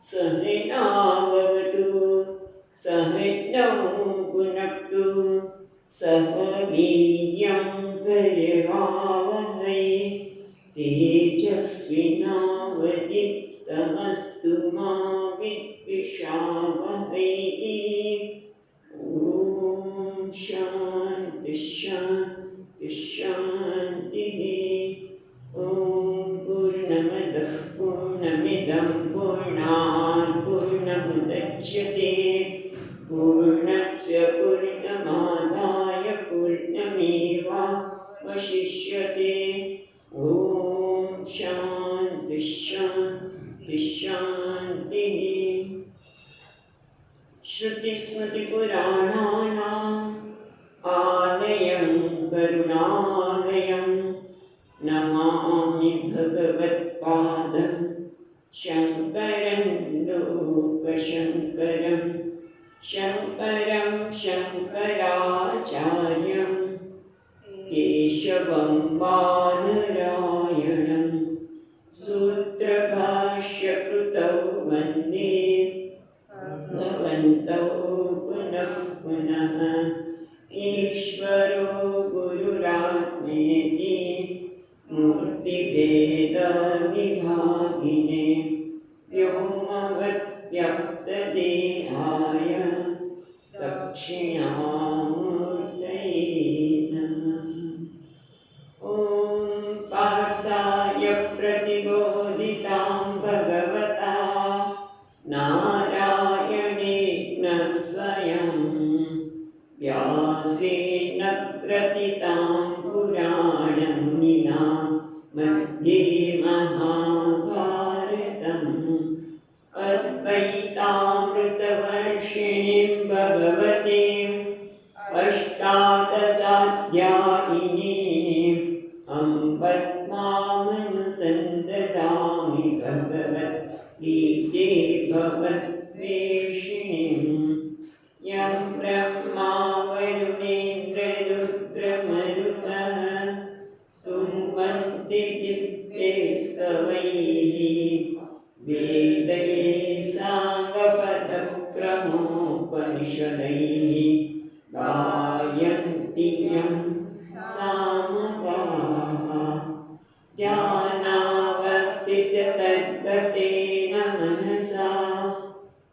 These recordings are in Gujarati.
सहनाववतु सहनौ भुनक्तु सह वीर्यं करवावहै तेजस्विनावदित्तमस्तु मा विद्विषावहै। ॐ शान्ति शान्ति शान्तिः। ॐ पूर्णमदः पूर्णमिदं पूर्णात् पूर्णमुदच्यते पूर्णस्य पूर्णमादाय पूर्णमेवावशिष्यते। ॐ शान्ति शान्ति शान्तिः। श्रुतिस्मृतिपुराणानाम् आलयं करुणालयं नमामि भगवत्पादं शङ्करं लोकशङ्करं शङ्करं शङ्कराचार्यं केशवं बादरायणं सूत्रभाष्यकृतौ वन्दे भगवन्तौ पुनः पुनः। ईश्वरो गुरुरात्मेति मूर्तिभेदविभागिने व्योमवद्व्यक्तदेहाय दक्षिणामूर्तये नमः। ॐ पार्थाय प्रतिबोधितां भगवता नारायणेन स्वयं व्यासेन प्रतितां पुराणमुनिना मध्ये महाभारतम् अद्वैतामृतवर्षिणीं भगवतीम् अष्टादशाध्यायिनीम् अम्ब त्वामनुसन्दधामि भगवद्गीते भगवद्वेषिणीम् यं ब्रह्मा वरुणेन्द्ररुद्रमरुतः स्तुवन्ति दिव्यैस्तवैः वेदैः साङ्गपदक्रमोपनिषदैः गायन्ति यं सामगाः। ध्यानावस्थिततद्गतेन मनसा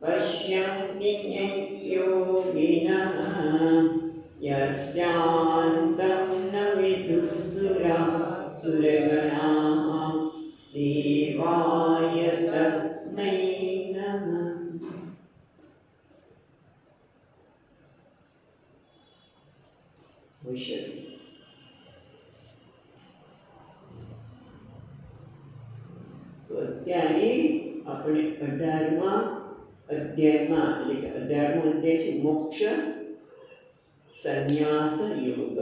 पश्यन्ति यं योगिनः यस्यान्तं न विदुःसुरगणाः देवाय तस्मै नमः। તો અત્યારે આપણે 18મા અધ્યાયમાં એટલે કે 18મો અધ્યાય છે મોક્ષ સંન્યાસ યોગ।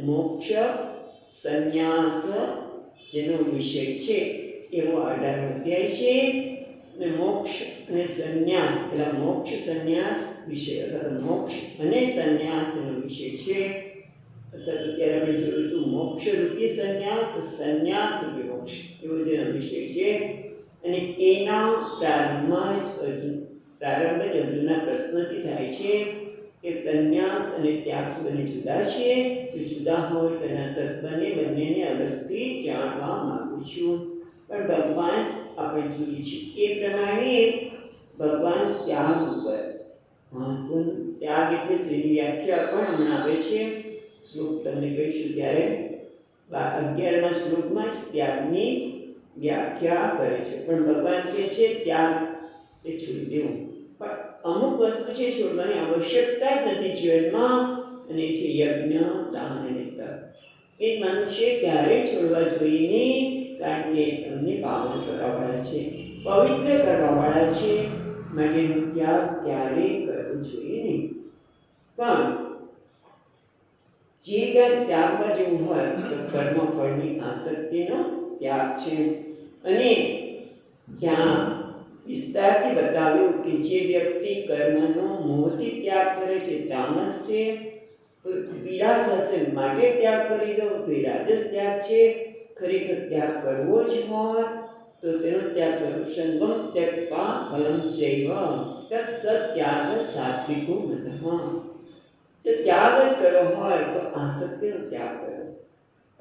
મોક્ષ સંન્યાસ જેનો વિષય છે એવો 18મો અધ્યાય છે અને મોક્ષ અને સંન્યાસ એટલે મોક્ષ સંન્યાસ વિષય અથવા તો મોક્ષ અને સંન્યાસનો વિષય છે। અત્યારે આપણે જોયું હતું મોક્ષરૂપી સંન્યાસ સંન્યાસરૂપી મોક્ષ એવો જેનો વિષય છે અને એના પ્રારંભ જ અર્જુનના પ્રશ્નથી થાય છે કે સંન્યાસ અને ત્યાગ બંને જુદા છે, જો જુદા હોય તેના તત્વને બંનેને અલગથી જાણવા માગું છું। પણ ભગવાન આપણે જોઈએ છીએ એ પ્રમાણે ભગવાન ત્યાગ ઉપર મહત્વનું ત્યાગ એટલે એની વ્યાખ્યા પણ હમણાં આવે છે। શ્લોક તમને કહીશું ત્યારે 11મા શ્લોકમાં જ ત્યાગની વ્યાખ્યા કરે છે। પણ ભગવાન કહે છે ત્યાગ એ છોડી દેવું, પણ અમુક વસ્તુ છે છોડવાની આવશ્યકતા જ નથી જીવનમાં અને એ છે યજ્ઞ દાન અને તપ। એ મનુષ્ય ક્યારેય છોડવા જોઈએ નહીં, કારણ કે તમને પાવન કરવાવાળા છે, પવિત્ર કરવાવાળા છે, માટેનો ત્યાગ ક્યારેય કરવો જોઈએ નહીં। પણ જે ત્યાગમાં જેવું હોય તો કર્મફળની આસક્તિનો ત્યાગ છે। અને ત્યાં વિસ્તારથી બતાવ્યું કે જે વ્યક્તિ કર્મનો મોહથી ત્યાગ કરે છે તામસ છે, તો પીડા થશે માટે ત્યાગ કરી દો તો એ રાજસ ત્યાગ છે, ખરેખર ત્યાગ કરવો જ હોય તો શેનો ત્યાગ કરવો? સંગમ ત્યક્ત્વા ફલમ ચૈવ તત્ સત્યાગ સાત્વિકો મનઃ. જો ત્યાગ જ કરવો હોય તો આસક્તિનો ત્યાગ કરો,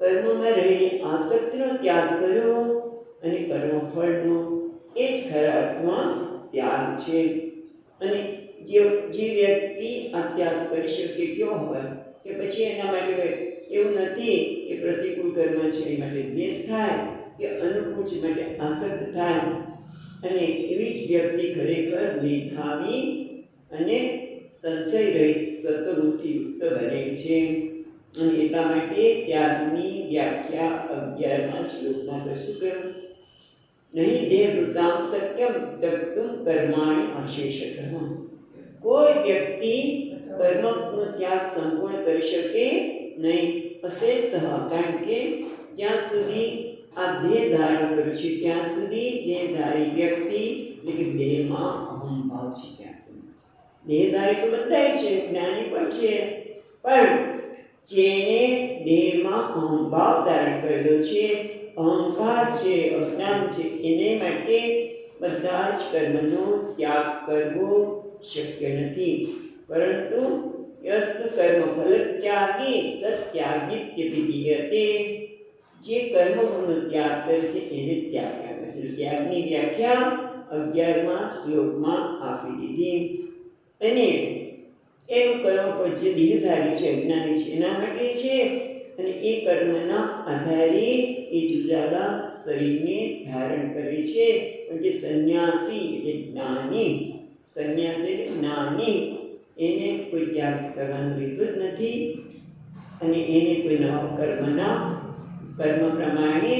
કર્મમાં રહેલી આસક્તિનો ત્યાગ કરો અને કર્મફળનો એ જ ખરા અર્થમાં ત્યાગ છે. અને જે વ્યક્તિ આ ત્યાગ કરી શકે કયો હોય કે પછી એના માટે એવું નથી કે પ્રતિકૂળ કર્મ છે એ માટે દ્વેષ થાય કે અનુકૂળ છે માટે આસક્ત થાય, અને એવી જ વ્યક્તિ ખરેખર મેધાવી અને સંશય રહિત સત્વબુદ્ધિયુક્ત બને છે. અને એટલા માટે ત્યાગની વ્યાખ્યા 11મા શ્લોકમાં કરશું કે નહીં દેહવૃતામ શક્યમ ત્યક્તુમ કર્માણિ અશેષતઃ. કોઈ વ્યક્તિ કર્મનો ત્યાગ સંપૂર્ણ કરી શકે નહીં, અશેષતઃ, કારણ કે જ્યાં સુધી આ દેહ ધારણ કર્યું છે ત્યાં સુધી દેહધારી વ્યક્તિ એટલે કે દેહમાં અહંભાવ છે ત્યાં સુધી. દેહધારી તો બધાય છે, જ્ઞાની પણ છે, પણ જેને દેહમાં અહંભાવ ધારણ કરેલો છે, અહંકાર છે, અજ્ઞાન છે, એને માટે બધા જ કર્મનો ત્યાગ કરવો શક્ય નથી. પરંતુ યસ્તુ કર્મ ફલ ત્યાગી સત્યાગિત્ય વિધીયતે. જે કર્મનો ત્યાગ કરે છે એને ત્યાગ આવે છે. ત્યાગની વ્યાખ્યા 11મા શ્લોકમાં આપી દીધી. અને એનું કર્મફળ જે દેહધારી છે, અજ્ઞાની છે, એના માટે છે. અને એ કર્મના આધારે એ જુદાદા શરીરને ધારણ કરે છે. એટલે સંન્યાસી એટલે જ્ઞાની, સંન્યાસી એટલે જ્ઞાની, એને કોઈ ત્યાગ કરવાનું રહેતું જ નથી. અને એને કોઈ નવા કર્મ પ્રમાણે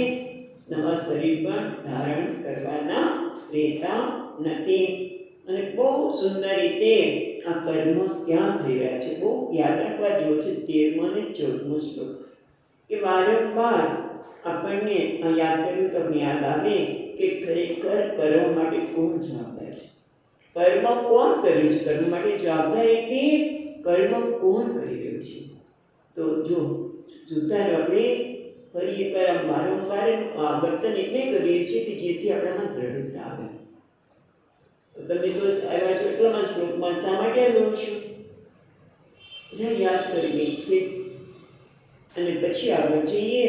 નવા શરીર પણ ધારણ કરવાના રહેતા નથી. અને બહુ સુંદર રીતે આ કર્મો ક્યાં થઈ રહ્યા છે બહુ યાદ રાખવા જેવો છે. 13મો અને 14મો શ્લોક કે વારંવાર આપણને આ યાદ કર્યું તમને યાદ આવે કે ખરેખર કર્મ માટે કોણ જવાબદાર છે? કર્મ કોણ કર્યું છે? કર્મ માટે જવાબદાર એટલે કર્મ કોણ કરી રહ્યું છે? તો જો જોતા આપણે ફરી એકવાર વારંવાર વર્તન એટલે કરીએ છીએ કે જેથી આપણામાં દ્રઢતા આવે. તમે તો આવ્યા છો એટલામાં શ્લોકમાં શા માટે લો છો? યાદ કરી છે. અને પછી આગળ જઈએ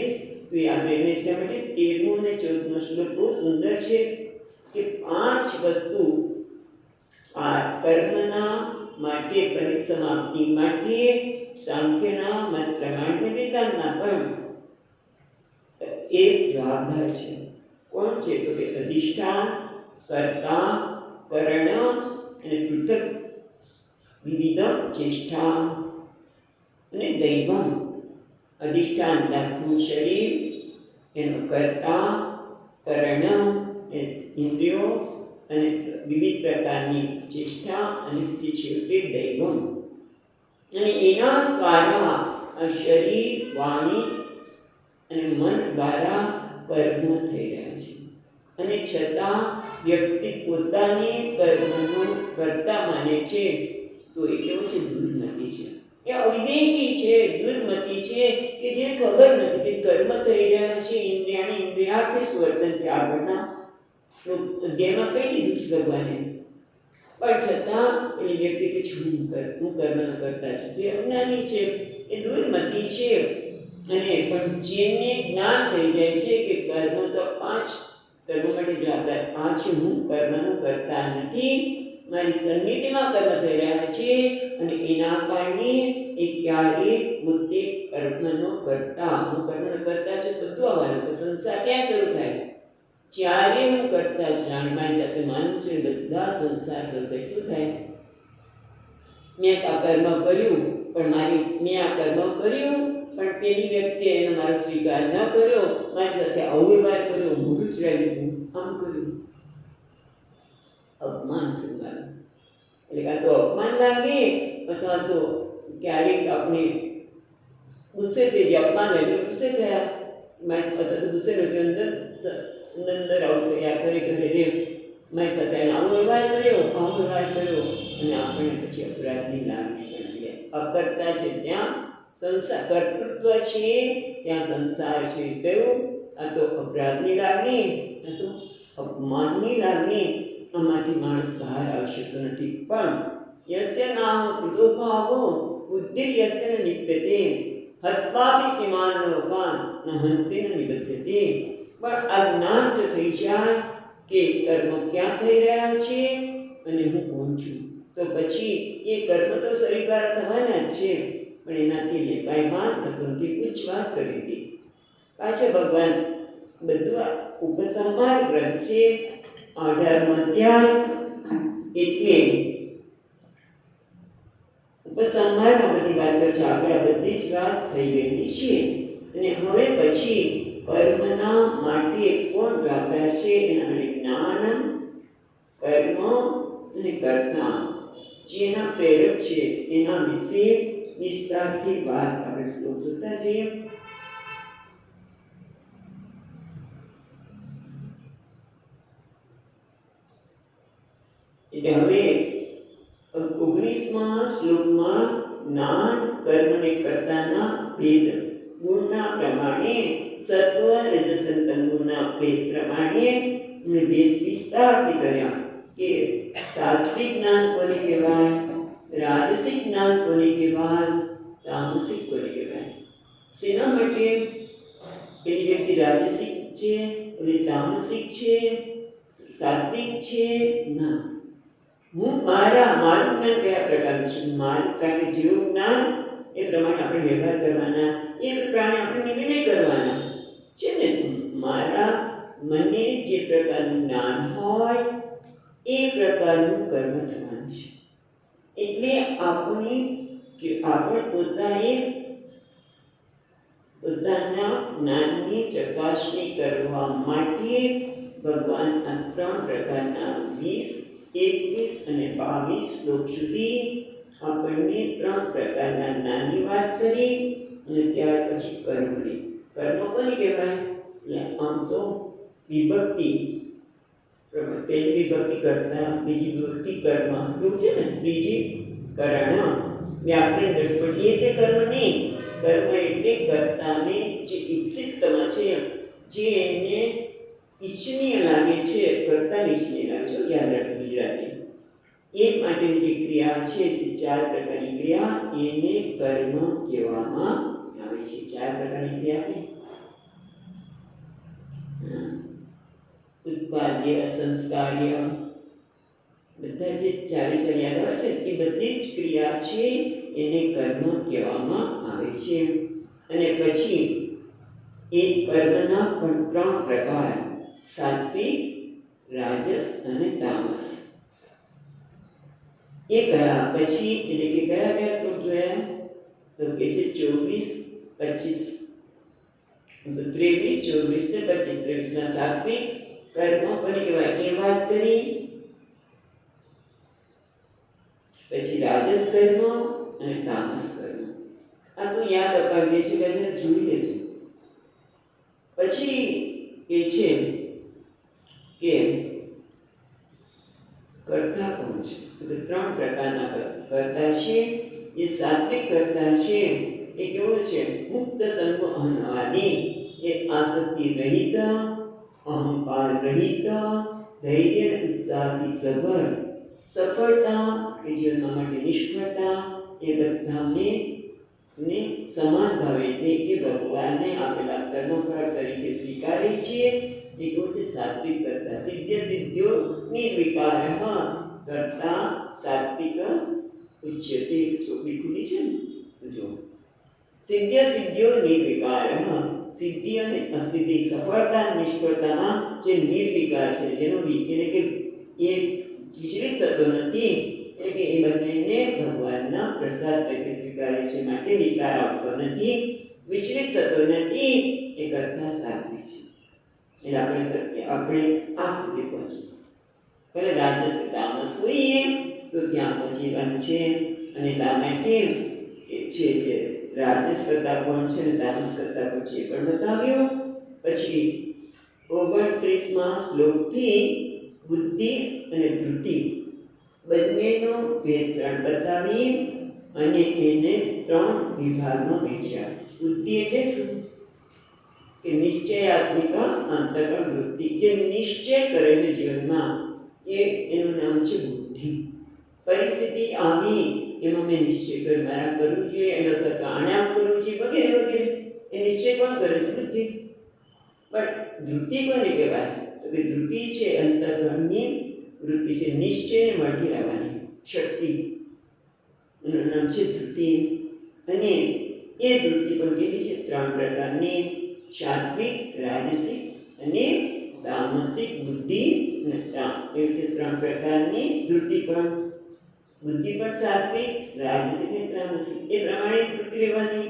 તો યાદ રહીને એટલા માટે 13મો અને 14મો શ્લોક બહુ સુંદર છે કે 5 વસ્તુ આ કર્મના માટે પરિસમાપ્તિ માટે સાંખ્યના મત પ્રમાણે વેદાંતના પણ એક જવાબદાર છે. કોણ છે? તો કે અધિષ્ઠાન, કર્તા, કરણ અને પૃથક વિવિધમ ચેષ્ટા અને દૈવમ. અધિષ્ઠાન એટલે સ્થૂળ શરીર, એનો કર્તા, કરણ ઇન્દ્રિયો અને વિવિધ પ્રકારની ચેષ્ટા અને જે છેવટે દૈવમ. અને એના દ્વારા આ શરીર, વાણી અને મન દ્વારા કર્મો થઈ રહ્યા છે. અને છતાં વ્યક્તિ પોતાની કર્મનો કર્તા માને છે તો એ કેવો છે? દુર્મતિ છે, એ અવિવેકી છે, દુર્મતિ છે કે જેને ખબર નથી કે કર્મ થઈ રહ્યા છે ઇન્દ્રિયાર્થે સ્વર્તનથી. આગળના શ્લોક અધ્યાયમાં કહી દીધું છે ભગવાને. પણ છતાં પેલી વ્યક્તિ કે છે હું કર્મનો કરતા છું, તે અજ્ઞાની છે, એ દુર્મતિ છે. અને પણ જેને જ્ઞાન થઈ જાય છે કે કર્મ તો 5 કર્મ માટે જવાબદાર 5 છે, હું કર્મનો કરતા નથી, મારી સન્નિધિમાં કર્મ થઈ રહ્યા છે, અને એના કારણે એ ક્યારે પોતે કર્મનો કરતા, હું કર્મનો કરતા છે બધું આવવાનું. સંસાર ત્યાં શરૂ થાય જ્યારે હું કરતા જાણ મારી જાતે માનું છું બધા સંસાર શરૂ થાય. શું થાય? મેં આ કર્મ કર્યું પણ મેં આ કર્મ કર્યું પણ પેલી વ્યક્તિએ એનો મારો સ્વીકાર ન કર્યો, મારી સાથે અવ્યવહાર કર્યો, મોઢું ચડાવી દીધું, આમ કર્યું, અપમાન થયું મારું. એટલે કાં તો અપમાન લાગે અથવા તો ક્યારેક આપણે ગુસ્સે થઈ જાય. અપમાન એટલે ગુસ્સે થયા મારી અથવા તો ગુસ્સે નથી અંદર આવું થયા કરે રે મારી સાથે એને આવો વ્યવહાર કર્યો અને આપણે પછી અપરાધની લાગણી પણ અકર્તા છે ત્યાં સંસાર કર્તૃત્વ છે ત્યાં સંસાર છે. કયું? આ તો અપરાધની લાગણી, આ તો અપમાનની લાગણી. આમાંથી માણસ બહાર આવી શકતો નથી. પણ યસ્ય નાહં કૃતો ભાવો બુદ્ધિર્યસ્ય ન લિપ્યતે હત્વાપી સીમાન લોકાન ન હંતે ન નિબધ્યતે. પણ આ જ્ઞાન જો થઈ જાય કે કર્મ ક્યાં થઈ રહ્યા છે અને હું કોણ છું, તો પછી એ કર્મ તો શરીર દ્વારા થવાના જ છે, પણ એનાથી લેપાયમાન થતો નથી. ઉચ્ચ વાત કરી હતી. પાછા ભગવાન બધું આ ઉપસંહાર ગ્રંથ છે, 18મો અધ્યાય. એટલે ઉપસંહારમાં બધી વાતો છે. આગળ બધી જ વાત થઈ ગયેલી છે. અને હવે પછી કર્મના માટે કોણ જવાબદાર છે? એના માટે જ્ઞાન, કર્મ અને કર્તા જેના પ્રેરક છે એના વિશે વિસ્તારથી વાત આપણે શ્લોક જોતા જઈએ. એટલે હવે 19મા શ્લોકમાં જ્ઞાન, કર્મ અને કર્તાના ભેદ ગુણના પ્રમાણે, સત્વ રજસ તમોના ભેદ પ્રમાણે ભેદ વિસ્તારથી કર્યા કે સાત્વિક જ્ઞાન કોને કહેવાય, રાજસિક જ્ઞાન કોને કહેવાય, તામસિક કોને કહેવાય. શેના માટે પેલી વ્યક્તિ રાજસિક છે, પેલી તામસિક છે, સાત્વિક છે? ના, હું મારું જ્ઞાન કયા પ્રકારનું છે? મારું, કારણ કે જેવું જ્ઞાન એ પ્રમાણે આપણે વ્યવહાર કરવાના, એ પ્રમાણે આપણે નિર્ણય કરવાના છે ને. મારા મને જે પ્રકારનું જ્ઞાન હોય એ પ્રકારનું કર્મ થવાનું છે. એટલે આપણે પોતાના જ્ઞાનની ચકાસણી કરવા માટે ભગવાન આ 3 પ્રકારના 20, 21 અને 22 શ્લોક સુધી આપણને 3 પ્રકારના જ્ઞાનની વાત કરી. અને ત્યાર પછી કર્મની. કર્મ કોને કહેવાય? આમ તો વિભક્તિ, પહેલી વિભક્તિ કરતા, બીજી વિભક્તિ કર્મ, એવું છે ને. ત્રીજી કરણ, વ્યાકરણ દ્રષ્ટિ. એ તે કર્મ નહીં. કર્મ એટલે કર્તાને જે ઈચ્છિતમાં છે, જે એને ઈચ્છનીય લાગે છે, કર્તાને ઈચ્છનીય લાગે છે. યાદ રાખજો ગુજરાતી. એ માટેની જે ક્રિયા છે, તે 4 પ્રકારની ક્રિયા, એને કર્મ કહેવામાં આવે છે. 4 પ્રકારની ક્રિયા ઉત્પાદ્ય, સંસ્કાર્ય, બધા જે 4 યાદ આવે છે એ બધી જ ક્રિયા છે એને કર્મ કહેવામાં આવે છે. અને પછી એ કર્મના પણ 3 પ્રકાર, સાત્વિક, રાજસ અને તામસ. એ કયા પછી, એટલે કે કયા કયા શ્લોક જોયા? તો કે છે 24, 25, 23, 24 ને 25. 23માં સાત્વિક કર્મ કોને કહેવાય એ વાત કરી. પછી રાજસ કર્મ અને તામસ કર્મ. આ તો યાદ અપાવી દે છે, કે જોઈ લેશું. પછી એ છે કે કર્તા કોણ છે? તો કે 3 પ્રકારના કર્તા છે. એ સાત્વિક કર્તા છે એ કેવો છે? મુક્ત સર્વ અહંવાદી, એ આસક્તિ રહિત, અહંકાર રહિત, ધૈર્ય અને ઉત્સાહથી સભર, સફળતા કે જીવનમાં માટે નિષ્ફળતા એ બધાને સમાન ભાવે, એટલે કે ભગવાનને આપેલા કર્મફળ તરીકે સ્વીકારે છે. એ કેવો છે? સાત્વિક કરતા. સિદ્ધ સિદ્ધ્યો નિર્વિકાર કરતા સાત્વિક ઉચ્યતે. ચોપડી ખુલી છે ને, જો સિદ્ધ સિદ્ધ્યો નિર્વિકાર, સિદ્ધિ અને અસિદ્ધિ, સફળતા નિષ્ફળતામાં જે નિર્વિકાર છે, જેનો એટલે કે એ વિચલિત થતો નથી, એટલે કે એ બંનેને ભગવાનના પ્રસાદ તરીકે સ્વીકારે છે, માટે વિકાર આવતો નથી, વિચલિત થતો નથી. એ કરતા સાત્વિક છે. એટલે આપણે આ સ્થિતિ પહોંચી. ભલે રાજસ કે તામસ હોઈએ તો ત્યાં પહોંચીવાનું છે. અને એટલા માટે એ છે જે રાજસ કરતા કોણ છે ને તામસ કરતા કોણ છે એ પણ બતાવ્યું. પછી 29મા શ્લોકથી બુદ્ધિ અને ધૃતિ બંનેનો ભેદ બતાવી અને એને 3 વિભાગમાં વહેંચ્યા. બુદ્ધિ એટલે શું? કે નિશ્ચયાત્મિક અંતકરણ વૃત્તિ, જે નિશ્ચય કરે છે જીવનમાં, એનું નામ છે બુદ્ધિ. પરિસ્થિતિ આવી, એમાં મેં નિશ્ચય કર્યો, મારે આમ કરવું જોઈએ, એનો થતો આને આમ કરવું છે, વગેરે વગેરે. એ નિશ્ચય કોણ કરે છે? બુદ્ધિ. પણ ધૃતિ કોને કહેવાય? તો કે ધૃતિ છે અંતકરણની વૃત્તિ છે, નિશ્ચયને મળતી રહેવાની શક્તિ, એનું નામ છે ધૃતિ. અને એ ધૃતિ પણ કેવી છે? 3 પ્રકારની: સાત્વિક, રાજસિક અને તામસિક બુદ્ધિ. એવી રીતે 3 પ્રકારની ધૃતિ પણ. બુદ્ધિ પણ સાત્વિક, રાજસિક અને તામસિક, એ પ્રમાણે ધૃતિ રહેવાની.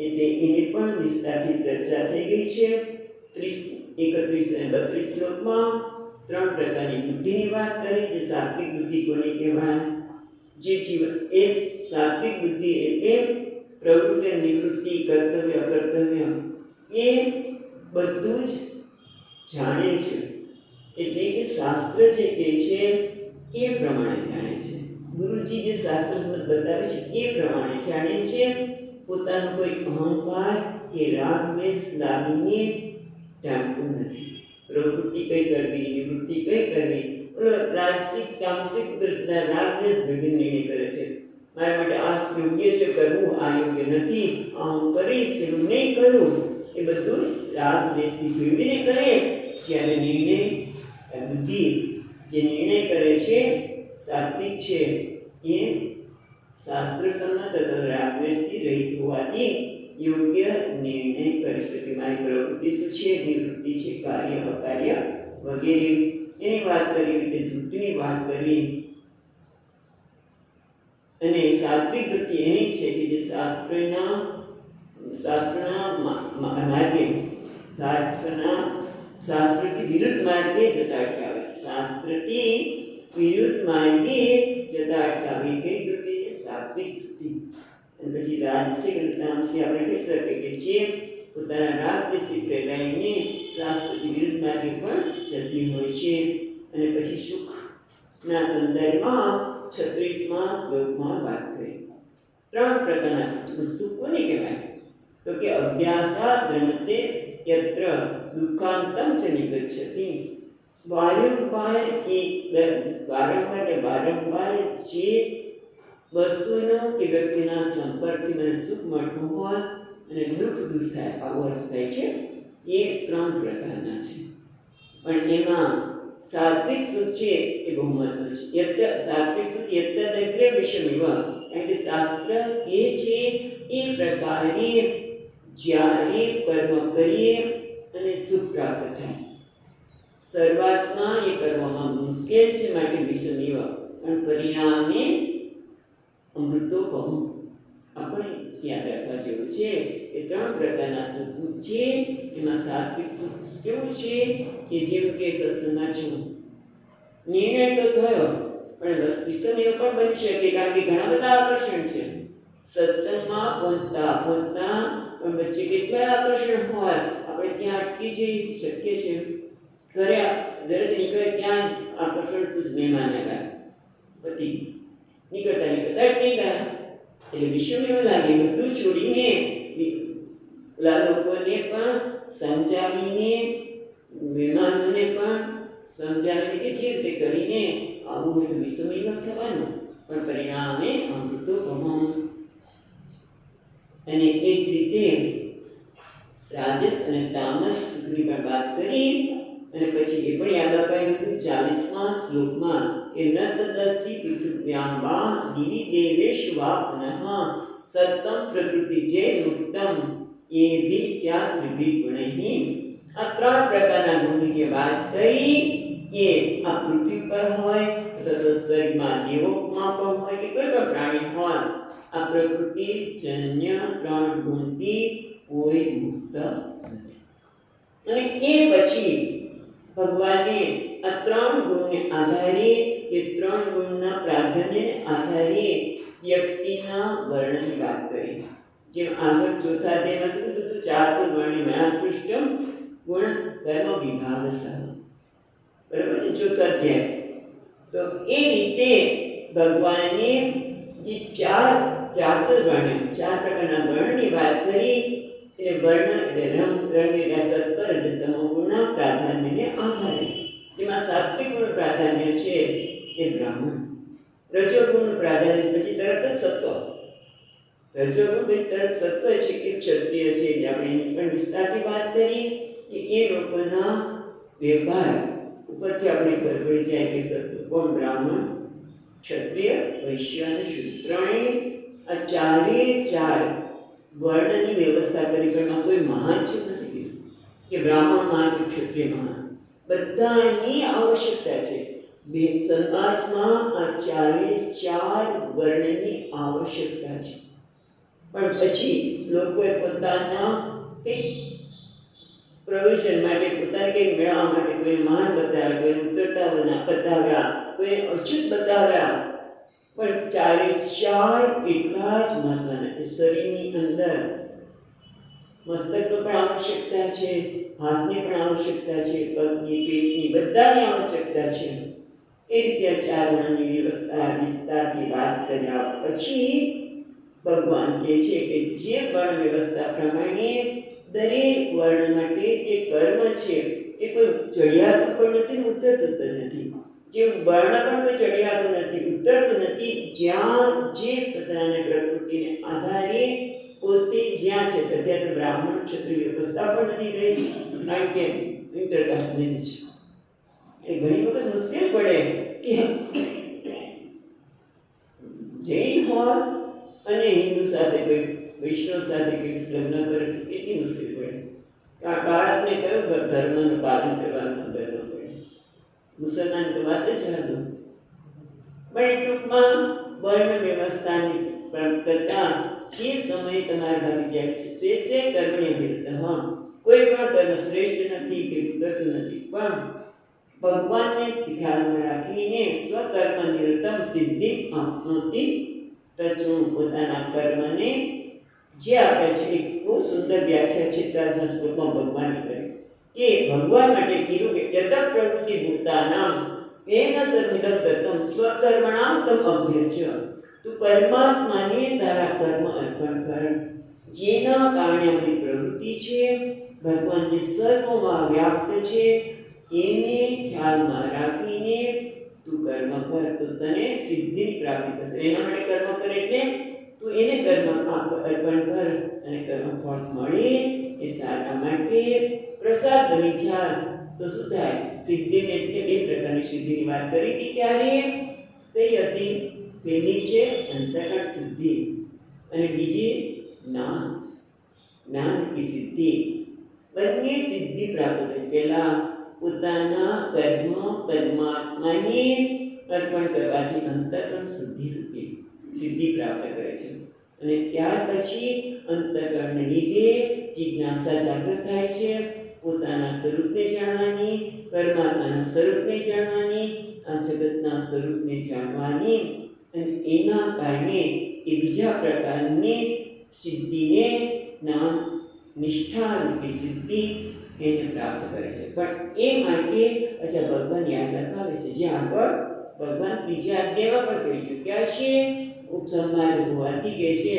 એટલે એની પણ વિસ્તારથી ચર્ચા થઈ ગઈ છે. 31 અને 32 શ્લોકમાં 3 પ્રકારની બુદ્ધિની વાત કરી. જે સાત્વિક બુદ્ધિ કોને કહેવાય? જે જીવન એ સાત્વિક બુદ્ધિ એટલે પ્રવૃત્તિ, નિવૃત્તિ, કર્તવ્ય, અકર્તવ્ય એ બધું જ જાણે છે. એટલે કે શાસ્ત્ર જે કહે છે એ પ્રમાણે જાણે છે. ગુરુજી જે શાસ્ત્ર બતાવે છે એ પ્રમાણે જાણે છે. પોતાનો કોઈ અહંકાર કે રાગ દ્વેષ લાવીને જાણતું નથી. પ્રવૃત્તિ કઈ કરવી, નિવૃત્તિ કઈ કરવી, રાજસિક તામસિક રાગ દ્વેષ ભેગી નિર્ણય કરે છે. મારા માટે આ યોગ્ય છે કરવું, આ યોગ્ય નથી, આ હું કરીશ, પેલું નહીં કરું. એ બધું રાગ દ્વેષથી ભેળવીને કરે. જ્યારે નિર્ણય બુદ્ધિ જે નિર્ણય કરે છે સાત્વિક છે, એ શાસ્ત્ર સંમત રાગ દ્વેષથી રહિત હોવાથી યોગ્ય નિર્ણય કરી શકે. મારી પ્રવૃત્તિ શું છે, નિવૃત્તિ છે, કાર્ય અકાર્ય વગેરે એની વાત કરી, રીતે ધૃતિની વાત કરી. અને સાત્વિક ધૃતિ એની છે કે જે શાસ્ત્રના માર્ગે, શાસ્ત્રથી વિરુદ્ધ માર્ગે જતા અટકાવે. શાસ્ત્રથી વિરુદ્ધ માર્ગે જતા અટકાવે. કઈ ધૃતિ? સાત્વિક ધૃતિ. અને પછી રાજસિક અને તામસિક આપણે કહી શકીએ કે જે પોતાના રાગ દ્વેષથી પ્રેરાઈને શાસ્ત્રથી વિરુદ્ધ માર્ગે પણ જતી હોય છે. અને પછી સુખના સંદર્ભમાં 36મા શ્લોકમાં વાત કરી. 3 પ્રકારના સુખ. સુખ કોને કહેવાય? તો કે અભ્યાસાદ રમતે યત્ર દુઃખાંતમ ચ નિગચ્છતિ. વારંવાર જે વસ્તુનો કે વ્યક્તિના સંપર્કથી મને સુખ મળતું હોય અને દુઃખ દૂર થાય, આવો અર્થ થાય છે. એ 3 પ્રકારના છે. પણ એમાં સાત્વિક સુખ છે એ બહુ મહત્વ છે. સાત્વિક સુખ યત્તદગ્રે વિષમેવ. એટલે શાસ્ત્ર કહે છે એ પ્રકારે જ્યારે કર્મ કરીએ અને સુખ પ્રાપ્ત થાય. શરૂઆતમાં એ કરવામાં મુશ્કેલ છે, માટે વિષમેવ, પણ પરિણામે અમૃતોપમ. આપણે યાદ રાખવા જેવું છે કે 3 પ્રકારના સુખ છે. એમાં સાત્વિક સુખ કેવું છે કે જેમ કે સત્સંગમાં છું, નિર્ણય તો થયો, પણ વિષમેવ પણ બની શકે, કારણ કે ઘણા બધા આકર્ષણ છે. સત્સંગમાં પહોંચતા પણ વચ્ચે કેટલા આકર્ષણ હોય, આપણે ત્યાં અટકી જઈ શકીએ છીએ. ઘરેથી નીકળે ત્યાં આકર્ષણ શું? મહેમાન આવ્યા, પતિ નીકળતા અટકી ગયા. એટલે વિષમેવ લાગે. બધું છોડીને પેલા લોકોને પણ સમજાવીને, મહેમાનોને પણ સમજાવીને કે જે રીતે કરીને આવું હોય તો વિષમેવ થવાનું, પણ પરિણામે અમૃતોપમમ. અને એ જ રીતે રાજસ અને તામસ સુખની પણ વાત કરી. અને પછી એ પણ યાદ અપાયું હતું 40મા શ્લોકમાં કે ન તદસ્તિ પૃથ્વ્યામ વા દિવિ દેવેષુ વા પુનઃ સત્તમ પ્રકૃતિ જે ઉત્તમ એ ભી સ્યાત ત્રિભિ ગુણૈઃ. આ 3 પ્રકારના ગુણની જે વાત કરી એ આ પૃથ્વી પર હોય અથવા તો સ્વર્ગમાં દેવોમાં પણ હોય કે કોઈ પણ પ્રાણી હોય, આ પ્રકૃતિ જન્ય 3 ગુણથી કોઈ મુક્ત નથી. અને એ પછી ભગવાને આ 3 ગુણને આધારે કે 3 ગુણના પ્રાધાન્યને આધારે વ્યક્તિના વર્ણનની વાત કરી. જેમ આગળ ચોથા અધ્યાયમાં શું કીધું હતું? ચાતુર્વર્ણ્ય મયા સૃષ્ટમ ગુણ કર્મ વિભાગસઃ. બરાબર છે? ચોથો અધ્યાય. તો એ રીતે ભગવાને જે ચાર પ્રકારના વર્ણની વાત કરી. એટલે વર્ણ એટલે રંગ, રંગેલા સત્વ રજસ્તમો ગુણના પ્રાધાન્યને આધારે. જેમાં સાત્વિક ગુણ પ્રાધાન્ય છે એ બ્રાહ્મણ, રજોગુણનું પ્રાધાન્ય પછી તરત જ સત્વ, રજોગુણ પછી તરત સત્વ છે એ ક્ષત્રિય છે. એટલે આપણે એની પણ વિસ્તારથી વાત કરી કે એ લોકોના વ્યવહાર ઉપરથી આપણે ખબર પડી જાય કે સત્વ કોણ, બ્રાહ્મણ, ક્ષત્રિય, વૈશ્ય અને શૂદ્ર. ત્રણેય આ ચાર વર્ણની વ્યવસ્થા કરી. પણ એમાં કોઈ મહાન છે નથી કીધું કે બ્રાહ્મણ મહાન કે ક્ષત્રિય મહાન, બધાની આવશ્યકતા છે. બે સમાજમાં આ ચાર વર્ણની આવશ્યકતા છે. પણ પછી લોકોએ પોતાના કંઈક પ્રયોજન માટે, પોતાને કંઈક મેળવવા માટે કોઈને મહાન બતાવ્યા, કોઈને ઉત્તરતા બતાવ્યા, કોઈને અચ્યુત બતાવ્યા. પણ ચાર એટલા જ મહત્વના છે. શરીરની અંદર મસ્તકનો પણ આવશ્યકતા છે, હાથની પણ આવશ્યકતા છે, પગની, પેટની, બધાની આવશ્યકતા છે. એ રીતે ચાર વર્ણની વ્યવસ્થા વિસ્તારથી વાત કર્યા પછી ભગવાન કહે છે કે જે વર્ણ વ્યવસ્થા પ્રમાણે દરેક વર્ણ માટે જે કર્મ છે એ કોઈ ચડિયાતું પણ નથી ને ઉતરતું પણ નથી. જે વર્ણ પણ કોઈ ચડિયાતું નથી, ઉતરતું નથી. જ્યાં જે પોતાને પ્રકૃતિને આધારે પોતે જ્યાં છે, અત્યારે તો બ્રાહ્મણ ક્ષત્રિય વ્યવસ્થા પણ નથી રહી, કારણ કે ઇન્ટરકાસ્ટ મેરેજ છે. એ ઘણી વખત મુશ્કેલ પડે કે જૈન હોય અને હિન્દુ સાથે કોઈ વૈષ્ણવ સાથે કોઈ લગ્ન કરે તો કેટલી મુશ્કેલ પડે. કારણ બાળકને કયો ધર્મનું પાલન કરવાનું ખબર ન પડે. મુસલમાન તો વાત જ હતું. પણ ટૂંકમાં વર્ણ વ્યવસ્થાની કરતા જે સમયે તમારા ભાગી જાય છે શ્રેષ્ઠ કર્મને વિરુદ્ધ. હા, કોઈ પણ કર્મ શ્રેષ્ઠ નથી કે ઉતરતું નથી, પણ ભગવાનને ધ્યાનમાં રાખીને સ્વકર્મ નિરતમ સિદ્ધિ આપનોતિ તત્વ. પોતાના કર્મને જે આપે છે એક બહુ સુંદર વ્યાખ્યા છે 10 શ્લોકમાં ભગવાને કરી કે ભગવાન માટે કીધું કે યત પ્રવૃત્તિ ભૂતાનામ એન સર્વિદમ દત્તમ સ્વકર્મણામ તમ અભ્યર્ચ્ય. તું પરમાત્માને તારા કર્મ અર્પણ કર, જેના કારણે બધી પ્રવૃત્તિ છે ભગવાનની સર્વમાં વ્યાપ્ત છે. એને ખ્યાલમાં રાખીને તું કર્મ કર તો તને સિદ્ધિની પ્રાપ્તિ થશે. એના માટે કર્મ કર એટલે તું એને કર્મ અર્પણ કર અને કર્મ ફળ મળે એ તારા માટે પ્રસાદ બની જાય. તો શું થાય? સિદ્ધિ એટલે બે પ્રકારની સિદ્ધિની વાત કરી હતી ત્યારે કઈ હતી? પહેલી છે અંતઃકરણ સિદ્ધિ અને બીજી જ્ઞાનની સિદ્ધિ. બંને સિદ્ધિ પ્રાપ્ત થઈ. પહેલા પોતાના કર્મ પરમાત્માને અર્પણ કરવાથી અંતઃકરણ શુદ્ધિ રૂપે સિદ્ધિ પ્રાપ્ત કરે છે. અને ત્યાર પછી અંતઃકરણને લીધે જિજ્ઞાસા જાગૃત થાય છે, પોતાના સ્વરૂપને જાણવાની, પરમાત્માના સ્વરૂપને જાણવાની, આ જગતના સ્વરૂપને જાણવાની. અને એના કારણે એ બીજા પ્રકારની સિદ્ધિને જ્ઞાન નિષ્ઠા રૂપી સિદ્ધિ એને પ્રાપ્ત કરે છે. પણ એ માટે ભગવાન યાદ રખાવે છે. જે આગળ ભગવાન ત્રીજા અધ્યાયમાં પણ કહી ચૂક્યા છે. ઉપસંહાર હોવાથી કહે છે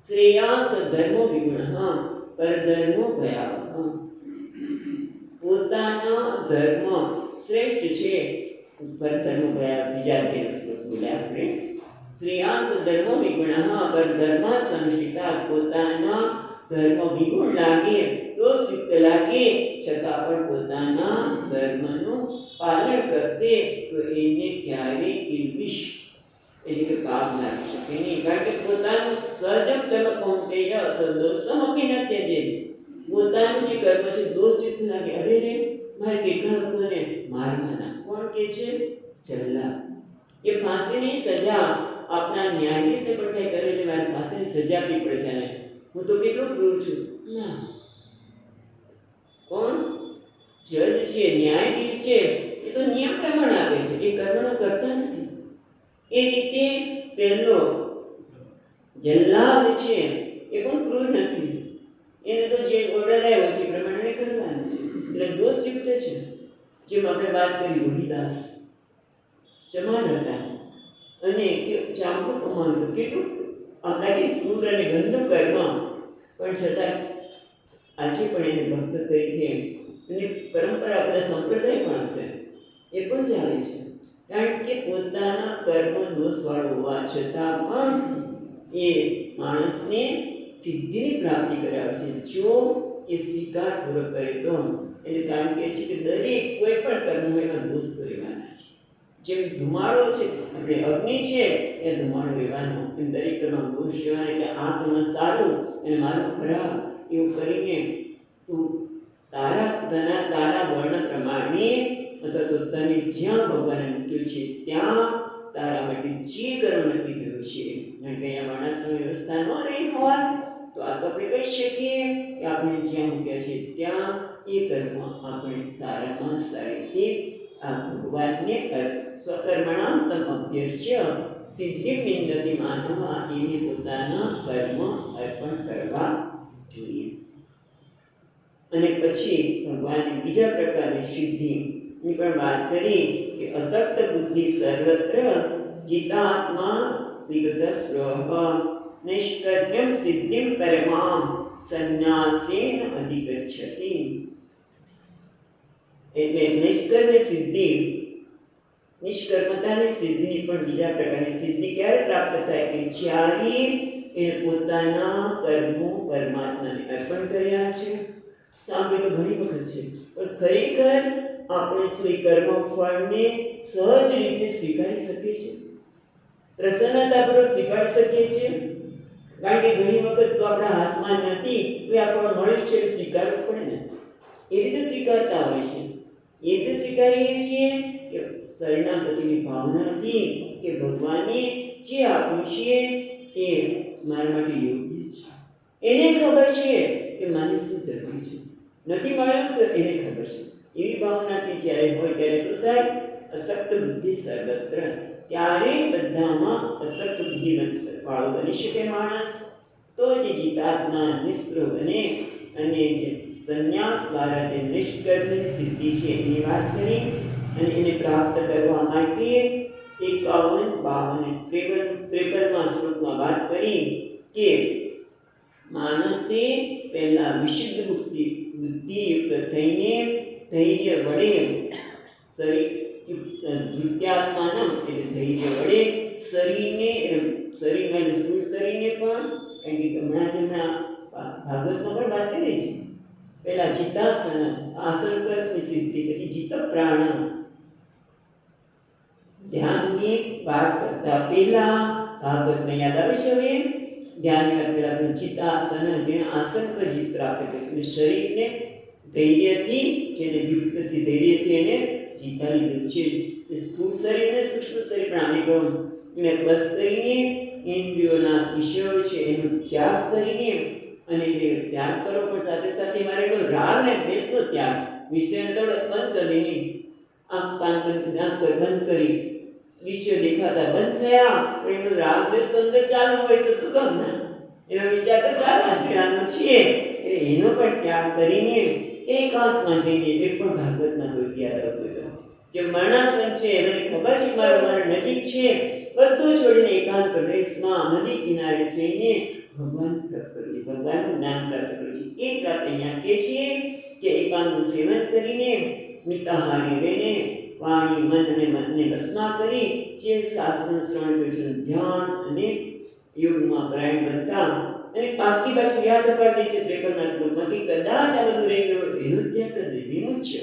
શ્રેયાંસ ધર્મો વિગુણ પરધર્મો ભયાવહ. પોતાના ધર્મ શ્રેષ્ઠ છે. પરધર્મો ભયાવહ ત્રીજા અધ્યાયનો શ્લોક બોલ્યા આપણે. શ્રેયાંસ ધર્મો વિગુણ પરધર્મ સંષ્ઠિતા. પોતાના ધર્મ વિગુણ લાગે, દોષયુક્ત લાગે, છતાં પણ પોતાના ધર્મનું પાલન કરશે તો એને ક્યારેય કિલ્બિશ એટલે કે પાપ લાગી શકે નહીં. કારણ કે પોતાનું સહજમ કર્મ કૌંતેય સદોષમપી ન ત્યજે. પોતાનું જે કર્મ છે દોષયુક્ત લાગે, અરે રે મારે કેટલા લોકોને મારવાના. કોણ કે છે? જલ્લાદ. એ ફાંસીની સજા આપના ન્યાયાધીશને પણ કંઈ કરે એટલે મારે ફાંસીની સજા આપવી પડે છે ને હું તો કેટલો ક્રૂર છું. ના, કોણ? જજ છે, ન્યાયાધીશ છે, એ તો નિયમ પ્રમાણે આપે છે, એ કર્મનો કરતા નથી. એ રીતે પહેલો જલ્લાદ છે એ પણ ક્રૂર નથી. એને તો જે ઓર્ડર આવ્યો છે એ પ્રમાણે કરવાનું છે, એટલે દોષયુક્ત છે. જેમ આપણે વાત કરી રોહિદાસ ચમાર હતા અને કે ચામડું કમાવાનું કેટલું આમ લાગે ક્રૂર અને ગંદુ કર્મ, પણ છતાં આજે પણ એને ભક્ત તરીકે એની પરંપરા બધા સંપ્રદાય પણ હશે એ પણ ચાલે છે, કારણ કે પોતાના કર્મ દોષવાળો હોવા છતાં પણ એ માણસને સિદ્ધિની પ્રાપ્તિ કરાવે છે જો એ સ્વીકારપૂર્વક કરે તો. એટલે કારણ કે છે કે દરેક કોઈ પણ કર્મ હોય એમાં દોષ તો રહેવાના છે. જેમ ધુમાડો છે, આપણે અગ્નિ છે એ ધુમાડો રહેવાનો, એમ દરેક કર્મ દોષ રહેવાના. એટલે આ કર્મ સારું અને મારું ખરાબ એવું કરીને તું તારા વર્ણ પ્રમાણે અથવા તો તને જ્યાં ભગવાને મૂક્યું છે ત્યાં તારા માટે જે કર્મ નક્કી થયું છે, કારણ કે અહીંયા માણસની વ્યવસ્થા ન રહી હોય તો આ તો આપણે કહી શકીએ કે આપણે જ્યાં મૂક્યા છે ત્યાં એ કર્મ આપણે સારામાં સારી રીતે આ ભગવાનને સ્વકર્મણામ તમ અભ્યર્ચ્ય સિદ્ધિ વિંદતિ માનવ, એને પોતાના કર્મ અર્પણ કરવા જોઈએ. અને પછી ભગવાનની બીજા પ્રકારની સિદ્ધિની પણ વાત કરી કે અસક્ત બુદ્ધિ સર્વત્ર જીતાત્મા વિગત સ્પૃહ નૈષ્કર્મ્યમ સિદ્ધિમ પરમામ સંન્યાસેન અધિગચ્છતિ. એટલે નિષ્કર્મ્ય સિદ્ધિ, નિષ્કર્મતાની સિદ્ધિની પણ બીજા પ્રકારની સિદ્ધિ ક્યારે પ્રાપ્ત થાય કે જ્યારે એણે પોતાના કર્મો પરમાત્માને અર્પણ કર્યા છે. સાંભળ્યું તો ઘણી વખત છે, પણ ખરેખર આપણે શું એ કર્મ ફળને સહજ રીતે સ્વીકારી શકીએ છીએ, પ્રસન્નતાપૂર્વક સ્વીકારી શકીએ છીએ? કારણ કે ઘણી વખત તો આપણા હાથમાં નથી, હવે આ ફળ મળ્યું છે એટલે સ્વીકારવું પડે ને, એ રીતે સ્વીકારતા હોય છે. એ રીતે સ્વીકારીએ છીએ કે શરણાગતિની ભાવનાથી કે ભગવાને જે આપ્યું છે એ મારા માટે યોગ્ય છે. એને ખબર છે કે મારે શું જરૂરી છે, નથી મળ્યું તો એને ખબર છે. એવી ભાવનાથી જ્યારે હોય ત્યારે શું થાય? અસક્ત બુદ્ધિ સર્વત્ર, ત્યારે બધામાં અસક્ત બુદ્ધિ વાળો બની શકે માણસ. તો જે જીતાત્મા નિષ્પૃહ બને અને જે સંન્યાસ દ્વારા જે નિષ્કર્મની સિદ્ધિ છે એની વાત કરી. અને એને પ્રાપ્ત કરવા માટે 51, 52 અને 53મા શ્લોકમાં વાત કરી કે માણસે પહેલા વિશુદ્ધ બુદ્ધિયુક્ત થઈને ધૈર્ય વડે ધૃત્યાત્માનમ એટલે ધૈર્ય વડે શરીરમાં સ્થૂળ શરીરને પણ, કારણ કે હમણાં ભાગવતમાં પણ વાત કરી છે, પહેલા ચિત્તાસન આસન પરની સિદ્ધિ, પછી ચિત્ત પ્રાણ. ધ્યાનની વાત કરતા પહેલા ભાગવતને યાદ આવે છે. હવે ધ્યાનની વાત પહેલા ચિત્તાસન, જેને આસન પર જીત પ્રાપ્ત કરે છે અને શરીરને ધૈર્યથી, જેને યુક્તથી ધૈર્યથી એને જીતા લીધું છે. સ્થૂળ શરીરને સૂક્ષ્મ શરીર પણ આવી ગયું. એને બસ કરીને ઇન્દ્રિયોના વિષયો છે એનો ત્યાગ કરીને, અને એ ત્યાગ કરો પણ સાથે સાથે મારે એનો રાગ ને દ્વેષનો ત્યાગ, વિષયને તો બંધ કરી દઈને આંખ કાન બંધ કરી વિષયો દેખાતા બંધ થયા. પણ એનો રાગ દ્વેષ તો અંદર ચાલુ હોય તો શું કામ ના, એનો વિચાર તો ચાલવા જ છે. એટલે એનો પણ ત્યાગ કરીને એકાંતમાં જઈને, એ પણ ભાગવતમાં કોઈ યાદ આવતું હતો કે મરણાસન છે, મને ખબર છે મારા નજીક છે, બધું છોડીને એકાંત પ્રદેશમાં નદી કિનારે જઈને ભગવાન તપ કરું, ભગવાનનું જ્ઞાન પ્રાપ્ત કરું છું. એ જ વાત અહીંયા કહે છે કે એકાંતનું સેવન કરીને મિતાહારી રહીને વાણી, મન અને મનને વશમાં કરી જે શાસ્ત્રનું શ્રવણ કરીશું, ધ્યાન અને યોગમાં પરાયણ બનતા. અને પાકી પાછું યાદ અપાડી છે 53મા શ્લોકમાં કે કદાચ આ બધું રહી ગયું એનો ત્યાગ કરી વિમુચ્ય.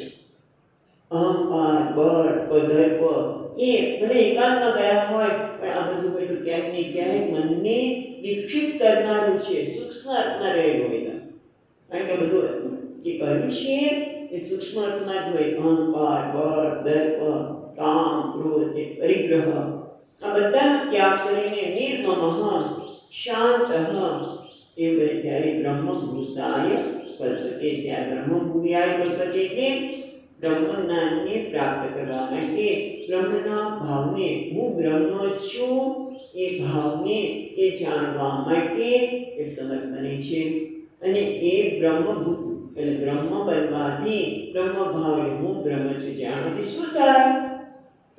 અહંકાર, બળ, પદર્પ એ ભલે એકાંતમાં ગયા હોય, પણ આ બધું હોય તો ક્યાંક ને ક્યાંક મનને વિક્ષિપ્ત કરનારું છે, સૂક્ષ્મ અર્થમાં રહેલું હોય. કારણ કે બધું જે કહ્યું છે એ સૂક્ષ્મ અર્થમાં જ હોય. અહંકાર, બળ, દર્પ, કામ, ક્રોધ, પરિગ્રહ, આ બધાનો ત્યાગ કરીને નિર્મમઃ શાંત એ બને ત્યારે બ્રહ્મભૂતાય કલ્પતે, ત્યાં બ્રહ્મભૂયાય કલ્પતે એટલે બ્રહ્મજ્ઞાનને પ્રાપ્ત કરવા માટે બ્રહ્મના ભાવને, હું બ્રહ્મ છું એ ભાવને એ જાણવા માટે એ સમર્થ બને છે. અને એ બ્રહ્મભૂત એટલે બ્રહ્મ બનવાથી, બ્રહ્મ ભાવ એટલે હું બ્રહ્મ છું જાણવાથી શું થાય?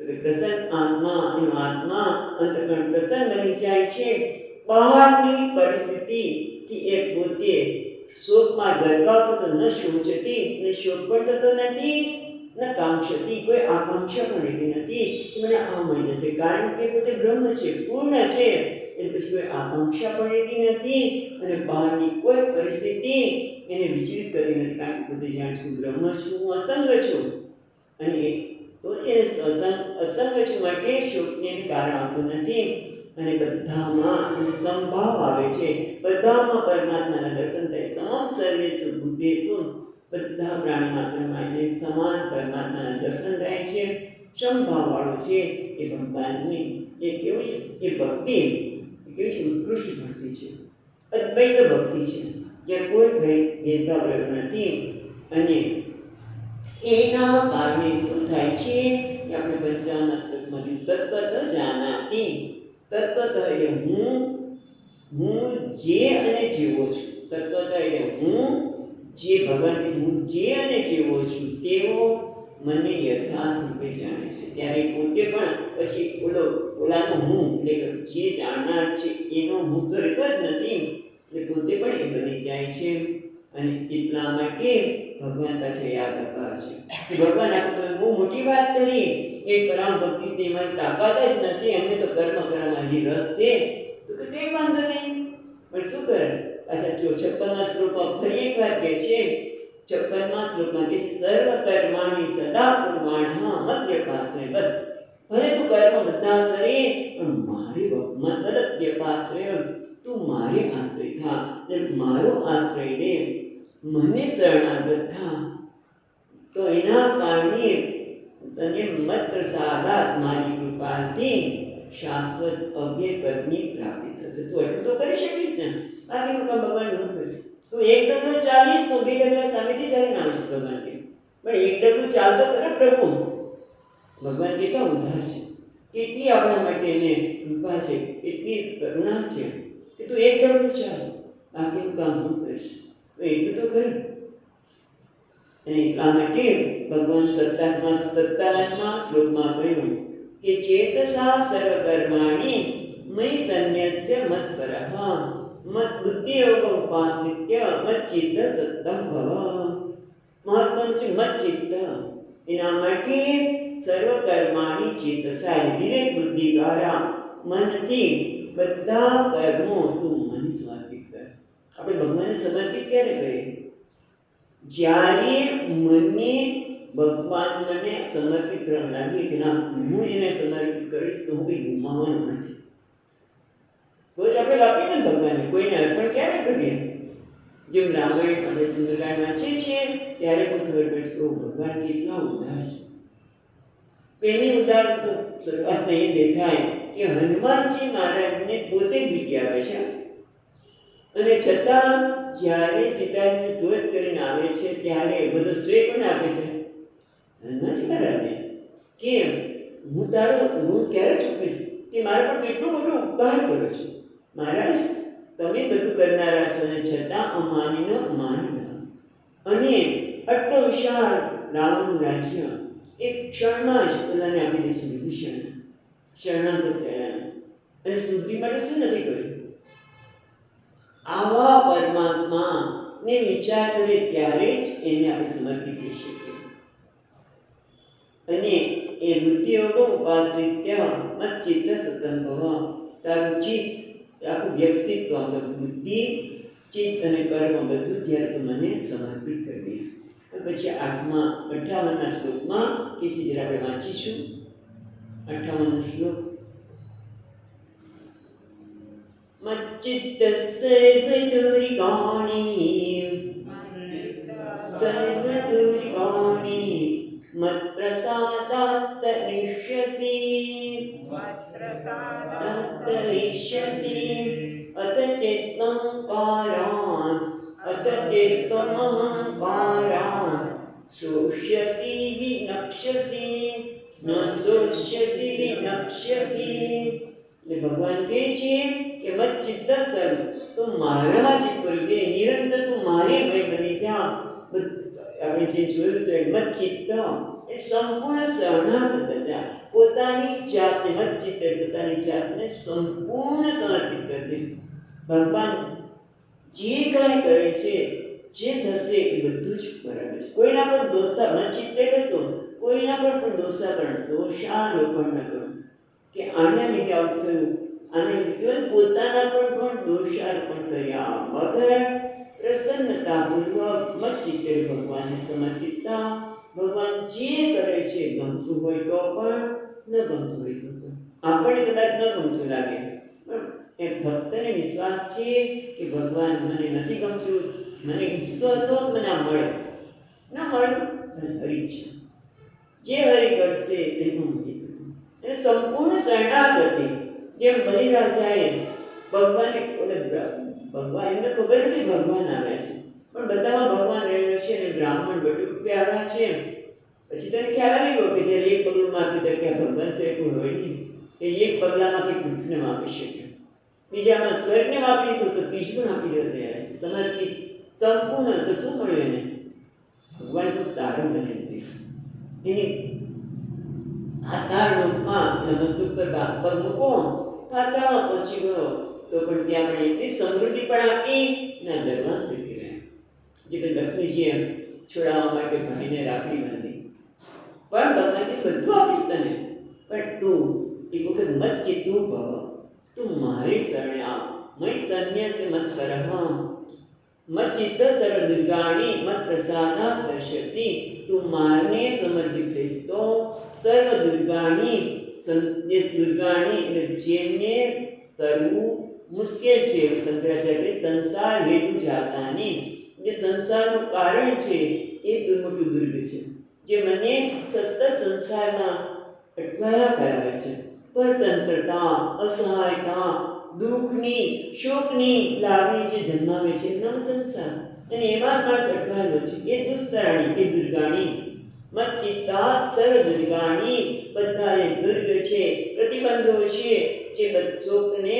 તો કે પ્રસન્ન આત્મા, એનો આત્મા અંતઃકરણ પ્રસન્ન બની જાય છે. બહારની પરિસ્થિતિથી એ પોતે શોકમાં ગરકાવતો તો ન શોચતી, ને શોક પણ થતો નથી, ન કાંક્ષતી, કોઈ આકાંક્ષા પણ રહેતી નથી કે મને આ મળી જશે, કારણ કે પોતે બ્રહ્મ છે, પૂર્ણ છે. એટલે પછી કોઈ આકાંક્ષા પણ રહેતી નથી અને બહારની કોઈ પરિસ્થિતિ એને વિચલિત કરતી નથી, કારણ કે પોતે જાણે છે બ્રહ્મ છું, હું અસંગ છું. અને તો એને અસંગ છું માટે શોકને કારણ આવતું નથી. અને બધામાં એને સંભાવ આવે છે, બધામાં પરમાત્માના દર્શન થાય. સમાન સર્વેષુ ભૂતેષુ, બધા પ્રાણી માત્રમાં એને સમાન પરમાત્માના દર્શન થાય છે. સંભાવવાળો છે એ ભગવાનની એ કેવી એ ભક્તિ કેવી છે? ઉત્કૃષ્ટ ભક્તિ છે, અદ્વૈત ભક્તિ છે, જ્યાં કોઈ ભેદભાવ રહ્યો નથી. અને એના કારણે શું થાય છે કે આપણે 55 શ્લોકમાં જોયું, તત્વત જાનાતિ. તત્વત એટલે હું જે અને જેવો છું. તત્વત એટલે હું જે, ભગવાન હું જે અને જેવો છું તેવો મને યથાર્થ રૂપે જાણે છે. ત્યારે પોતે પણ પછી ઓલાનો હું એટલે જે જાણનાર છે એનો હું તો રહેતો જ નથી, એટલે પોતે પણ એ બની જાય છે. અને એટલા માટે ભગવાન પાછળ યાદ અપાવે છે કે ભગવાન આ તો બહુ મોટી વાત કરી, એ પરમ ભક્તિ તેમાં તાકાત જ નથી, અમને તો કર્મ કરવામાં હજી રસ છે. તો કે કંઈ વાંધો નહીં, પણ શું કરે? અચ્છા, 56મા શ્લોકમાં ફરી એક વાર કહે છે. 56મા શ્લોકમાં કહે છે, સર્વ કર્માણિ સદા કુર્વાણઃ મદ્વ્યપાશ્રય. બસ ભલે તું કર્મ બધા કરે પણ મારે મદ્વ્યપાશ્રય, તું મારે આશ્રય થા, મારો આશ્રય લે, મને શરણાગત થા. તો એના કારણે તને મત પ્રસાદાત, મારી કૃપાથી શાશ્વત અવ્યય પદની પ્રાપ્તિ થશે. તું એટલું તો કરી શકીશ ને, બાકીનું કામ ભગવાન હું કરીશ. તું એક ડગલો ચાલીશ તો 2 ડગલા સામેથી ચાલીને આવીશ ભગવાન કે, પણ એક ડગલું ચાલતો ખરા પ્રભુ. ભગવાન કેટલા ઉદ્ધાર છે, કેટલી આપણા માટે એને કૃપા છે, કેટલી કરુણા છે કે તું એક ડગલું ચાલ, બાકીનું કામ હું કરીશ. તો એટલું તો ખરું. અને એટલા માટે ભગવાન 57મા શ્લોકમાં કહ્યું કે ચેતસા સર્વકર્માણિ મયि સંન્યસ્ય મત્પરઃ મત બુદ્ધિયોગ ઉપાસિત્ય મચ્ચિત્ત સત્તમ ભવ. મહત્વનું છે મચ્ચિત્ત. એના માટે સર્વકર્માણિ ચેતસા એટલે વિવેક બુદ્ધિ દ્વારા મનથી બધા કર્મો તું મને સમર્પિત કર. આપણે ભગવાનને સમર્પિત ક્યારે કરીએ? જ્યારે ભગવાન મને સમર્પિત કરવા લાગે કે ના હું એને સમર્પિત કરીશ તો હું કંઈ ગુમાવવાનું નથી, તો જ આપણે આપીએ ને ભગવાનને. કોઈને અર્પણ ક્યારે કરીએ? જેમ રામાયણ આપણે સુંદરકાંડ વાંચીએ છીએ ત્યારે પણ ખબર પડે છે કે ભગવાન કેટલા ઉદાર છે. પહેલી ઉદાર તો શરૂઆતમાં એ દેખાય કે હનુમાનજી મહારાજને પોતે જ ભીટી આપે છે, અને છતાં જ્યારે સીતાજીને શોધ કરીને આવે છે ત્યારે બધો શ્રેય કોને આપે છે? હનુમાનજી મહારાજને. કેમ? હું તારો ઋણ ક્યારે ચૂકીશ? તે મારા પર કેટલો મોટો ઉપકાર કર્યો છે. મહારાજ તમે બધું કરનારા છો અને છતાં અમાનીનો માનના. અને આટલો વિશાળ રાવણનું રાજ્ય એક ક્ષણમાં જ પોતાને આપી દે છે વિભીષણને, શરણાગત થયેલાને. અને સુગ્રીવ માટે શું નથી કર્યું? આવા પરમાત્મા ને વિચાર કરે ત્યારે જ એને આપણે સમર્પિત થઈ શકીએ. અને એ બુદ્ધિયોગો ઉપાસિત્ય મચ્ચિત્ત સતમ ભવ. તારું ચિત્ત, આખું વ્યક્તિત્વ, બુદ્ધિ, ચિત્ત અને કર્મ બધું ત્યારે તું મને સમર્પિત કરી દઈશ. પછી 58મા શ્લોકમાં કે છે જ્યારે આપણે વાંચીશું 58મો શ્લોક. મચ્ચિત્ત સર્વદુરિકાણિ મત્પ્રસાદાત્ તરિષ્યસि અત ચેત્ત્વમહંકારાत् શોષ્યસि વિનક્ષ્યસि ન શોષ્યસि વિનક્ષ્યસि. એટલે ભગવાન કહે છે કે મચ્ચિત્ત સર્વ, તું મારામાં ચિત્ત પૂરું કે નિરંતર તું મારે મય બની જા. આપણે જે જોયું તો એ મચ્ચિત્ત એ સંપૂર્ણ શરણાગત બન્યા. પોતાની જાતને મચ્ચિત્તે પોતાની જાતને સંપૂર્ણ સમર્પિત કરી દે. ભગવાન જે કાંઈ કરે છે, જે થશે એ બધું જ બરાબર છે. કોઈના પર મચ્ચિત્તે કહેશો, કોઈના પર પણ દોષારોપણ ન કરો કે આના લીધે આવું થયું, આના લીધે પોતાના પર પણ દોષારોપણ કર્યા વગર પ્રસન્નતાપૂર્વક મચ્ચિત્તે ભગવાનને સમર્પિતતા. ભગવાન જે કરે છે ગમતું હોય તો પણ, ન ગમતું હોય તો પણ. આપણને કદાચ ન ગમતું લાગે, પણ એ ભક્તને વિશ્વાસ છે કે ભગવાન મને નથી ગમતું, મને ઈચ્છતો હતો મને આ મળે, ન મળ્યું મને હરી છે, જે હરી કરશે તેનું મને એ સંપૂર્ણ શરણાગતિ. જેમ બલિરાજાએ ભગવાને ભગવાન એમને ખબર નથી ભગવાન આવ્યા છે, પણ બધામાં ભગવાન રહ્યો છે અને બ્રાહ્મણ બટુરૂપે આવ્યા છે. પછી તને ખ્યાલ આવી ગયો કે જ્યારે એક પગલું માપી દે કે ભગવાન સિવાય કોઈ હોય નહીં, એ એક પગલામાંથી પૃથ્વીને માપી શકે, બીજામાં સ્વર્ગને માપી દીધું તો ત્રીજું પણ આપી દેવા તૈયાર છે. સમર્પિત સંપૂર્ણ. તો શું મળ્યું એને? ભગવાન કોઈ તારો બનાવી દઈશ. એની પાતાળ લોકમાં એના મસ્તક પર પગ મૂકો, પાતાળમાં પહોંચી ગયો તો પણ ત્યાં પણ એટલી સમૃદ્ધિ પણ આપી, એના દરવાન થકી રહ્યા. જે લક્ષ્મીજીએ છોડાવવા માટે ભાઈને રાખડી બાંધી, પણ ભગવાનજી બધું આપીશ તને, પણ તું એક વખત મત ચિત્તું ભવ, તું મારી શરણે આવ. મય સન્યસે મત કરહમ મત ચિત્ત સર્વ દુર્ગાણી મત પ્રસાદા દર્શતી. તું મારને સમર્પિત થઈશ તો સર્વ દુર્ગાણી, જે દુર્ગાણી એટલે જેને તરવું મુશ્કેલ છે, શંકરાચાર્ય સંસાર હેતુ જાતાની, જે સંસારનું કારણ છે એ મોટું દુર્ગ છે, જે મને સતત સંસારમાં અટવાયા કરાવે છે. પરતંત્રતા, અસહાયતા, દુઃખની, શોકની લાગણી જે જન્માવે છે એમ સંસાર, અને એમાં જ માણસ અટવાયેલો છે. એ દુસ્તરાણી, એ દુર્ગાણી. મચ્ચિત્તા સર્વ દુર્ગાણી, બધા એ દુર્ગ છે, પ્રતિબંધો છે, જે શોકને,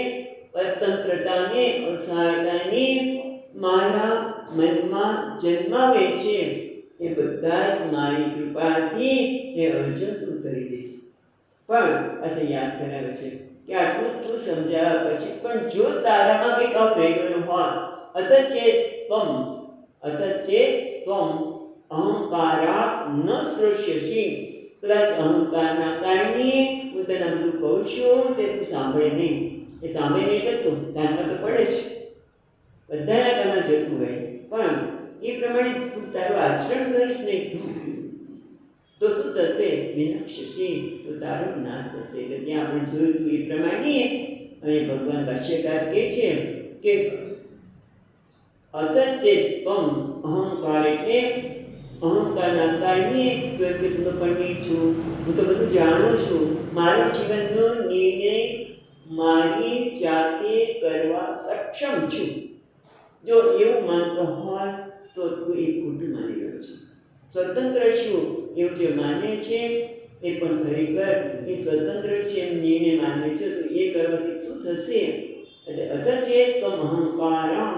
પરતંત્રતાને, અસહાયતાને મારા મનમાં જન્માવે છે, એ બધા જ મારી કૃપાથી એ અર્જુન ઉતરી જઈશ. પણ પાછા યાદ કરાવે છે કે આટલું તું સમજાવ્યા પછી પણ જો તારામાં કંઈક આવું રહી ગયું હોય, અત્વમ અહંકારાત ન શ્રોષ્યસી. કદાચ અહંકારના કારણે હું તને બધું કહું છું તે તું સાંભળે નહીં. એ સાંભળે એટલે શું? કાનમાં તો પડે જ, બધાના કાનમાં જતું હોય, પણ એ પ્રમાણે તું તારું આચરણ કરીશ નહીં તો શું થશે? વિનક્ષસી, તો તારો નાશ થશે. એટલે ત્યાં આપણે જોયું હતું એ પ્રમાણે અને ભગવાન ભાષ્યકાર કહે છે કે અતચેતમ અહંકાર એટલે અહંકારના કારણે તું એમ કે હું તો પંડિત છું, હું તો બધું જાણું છું, મારો જીવનનો નિર્ણય મારી જાતે કરવા સક્ષમ છું. જો એવું માનતો હોય તો તું એ ખોટું માની રહ્યો છે. સ્વતંત્ર છું એવું જે માને છે એ પણ ખરેખર એ સ્વતંત્ર છે એમ નિર્ણય માને છે, તો એ કરવાથી શું થશે? એટલે અતચેતમ અહંકારા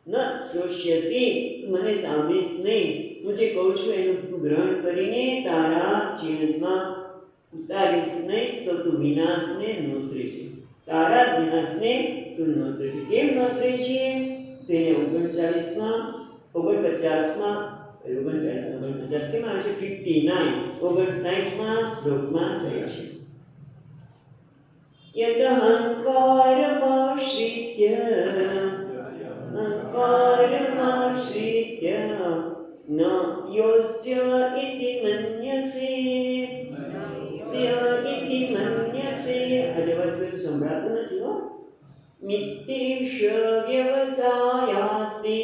ન શ્રોષ્યસી, તું મને સાંભળીશ નહીં, હું જે કહું છું એનું તું ગ્રહણ કરીને તારા જીવનમાં ઉતારીશ નહીં તો તું વિનાશને નોતરે છે. તારા વિનાશને તું નોતરે છે. કેમ નોતરે છે? તેને 39માં 59 કેમ આવે છે? 59 શ્લોકમાં કહે છે યદ અહંકારમાશ્રિત્ય ન યોસ્ય ઇતિ મન્યસે. આજે વાત કર્યું સંભળાતું નથી હો. મિત્તેષ વ્યવસાયાસ્તે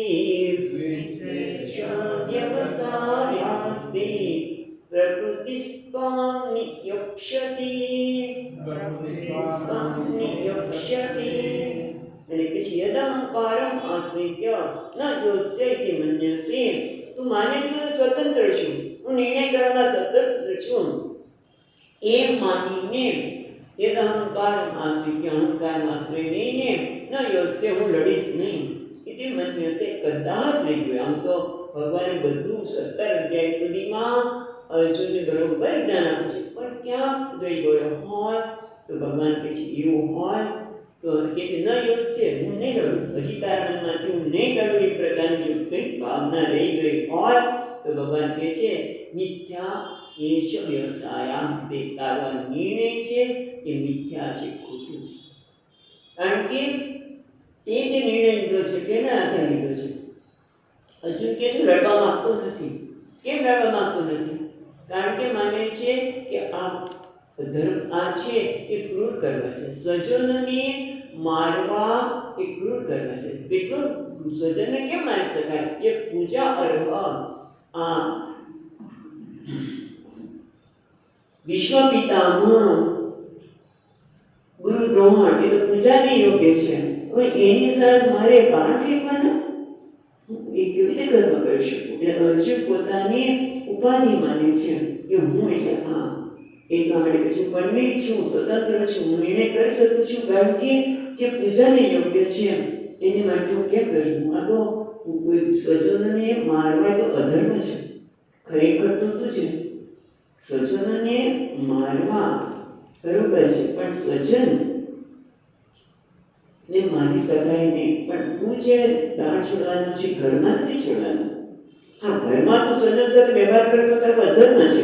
પ્રકૃતિસ્ત્વાં નિયોક્ષ્યતિ. અને પછી યદહંકારમ આશ્રિત્ય ન યોજ્ય ઇતિ મન્યસે, તું માને છે કે સ્વતંત્ર છું, હું નિર્ણય કરવામાં સ્વતંત્ર છું એમ માનીને યદહંકારમ આશ્રિત્ય, અહંકારનો આશ્રય લઈને ન યોજ્ય, હું લડીશ નહીં, ઇતિ મન્યસે, કદાચ નહીં હોય. આમ તો ભગવાને બધું 17 અધ્યાય સુધીમાં અર્જુનને બરોબર જ્ઞાન આપે છે, પણ ક્યાંક રહી ગયો હોય તો ભગવાન કહે છે એવું હોય તો કહે છે ન યોસ છે, હું નહીં લડું, હજી તારા મનમાંથી હું નહીં લડું, એ પ્રકારની જો કંઈક ભાવના રહી ગઈ હોય તો ભગવાન કહે છે મિથ્યા એશ વ્યવસાયાસ્તે, તારો આ નિર્ણય છે એ મિથ્યા છે, ખોટું છે. કારણ કે તે જે નિર્ણય લીધો છે કેના આધારે લીધો છે? અર્જુન કહે છે લડવા માંગતો નથી. કેમ લડવા માંગતો નથી? કારણ કે માને છે કે આ ધર્મ આ છે એ ક્રૂર કર્મ છે, સ્વજનોને મારવા એ ક્રૂર કર્મ છે. કેટલું સ્વજનને કેમ મારી શકાય? જે પૂજા અર્હ આ વિશ્વ પિતામહ ગુરુ દ્રોણ એ તો પૂજાને યોગ્ય છે. હવે એની સાથે મારે બાણ ફેંકવાના, એ કેવી રીતે કર્મ કરી શકું? એટલે અર્જુન પોતાની ઉપાધિ માને છે કે હું એટલે આ, એટલા માટે કે છું પરમિત છું, સ્વતંત્ર છું, હું નિર્ણય કરી શકું છું. કારણ કે જે પૂજાને યોગ્ય છે એની માટે હું કેમ કરું? આ તો કોઈ સ્વજનોને મારવા તો અધર્મ છે. ખરેખર તો શું છે? સ્વજનોને મારવા બરોબર છે, પણ સ્વજન ને મારી શકાય નહીં. પણ તું જે દાણ છોડવાનું છે ઘરમાં નથી છોડવાનું. હા, ઘરમાં તો સ્વજન સાથે વ્યવહાર કરે તો તારો અધર્મ છે,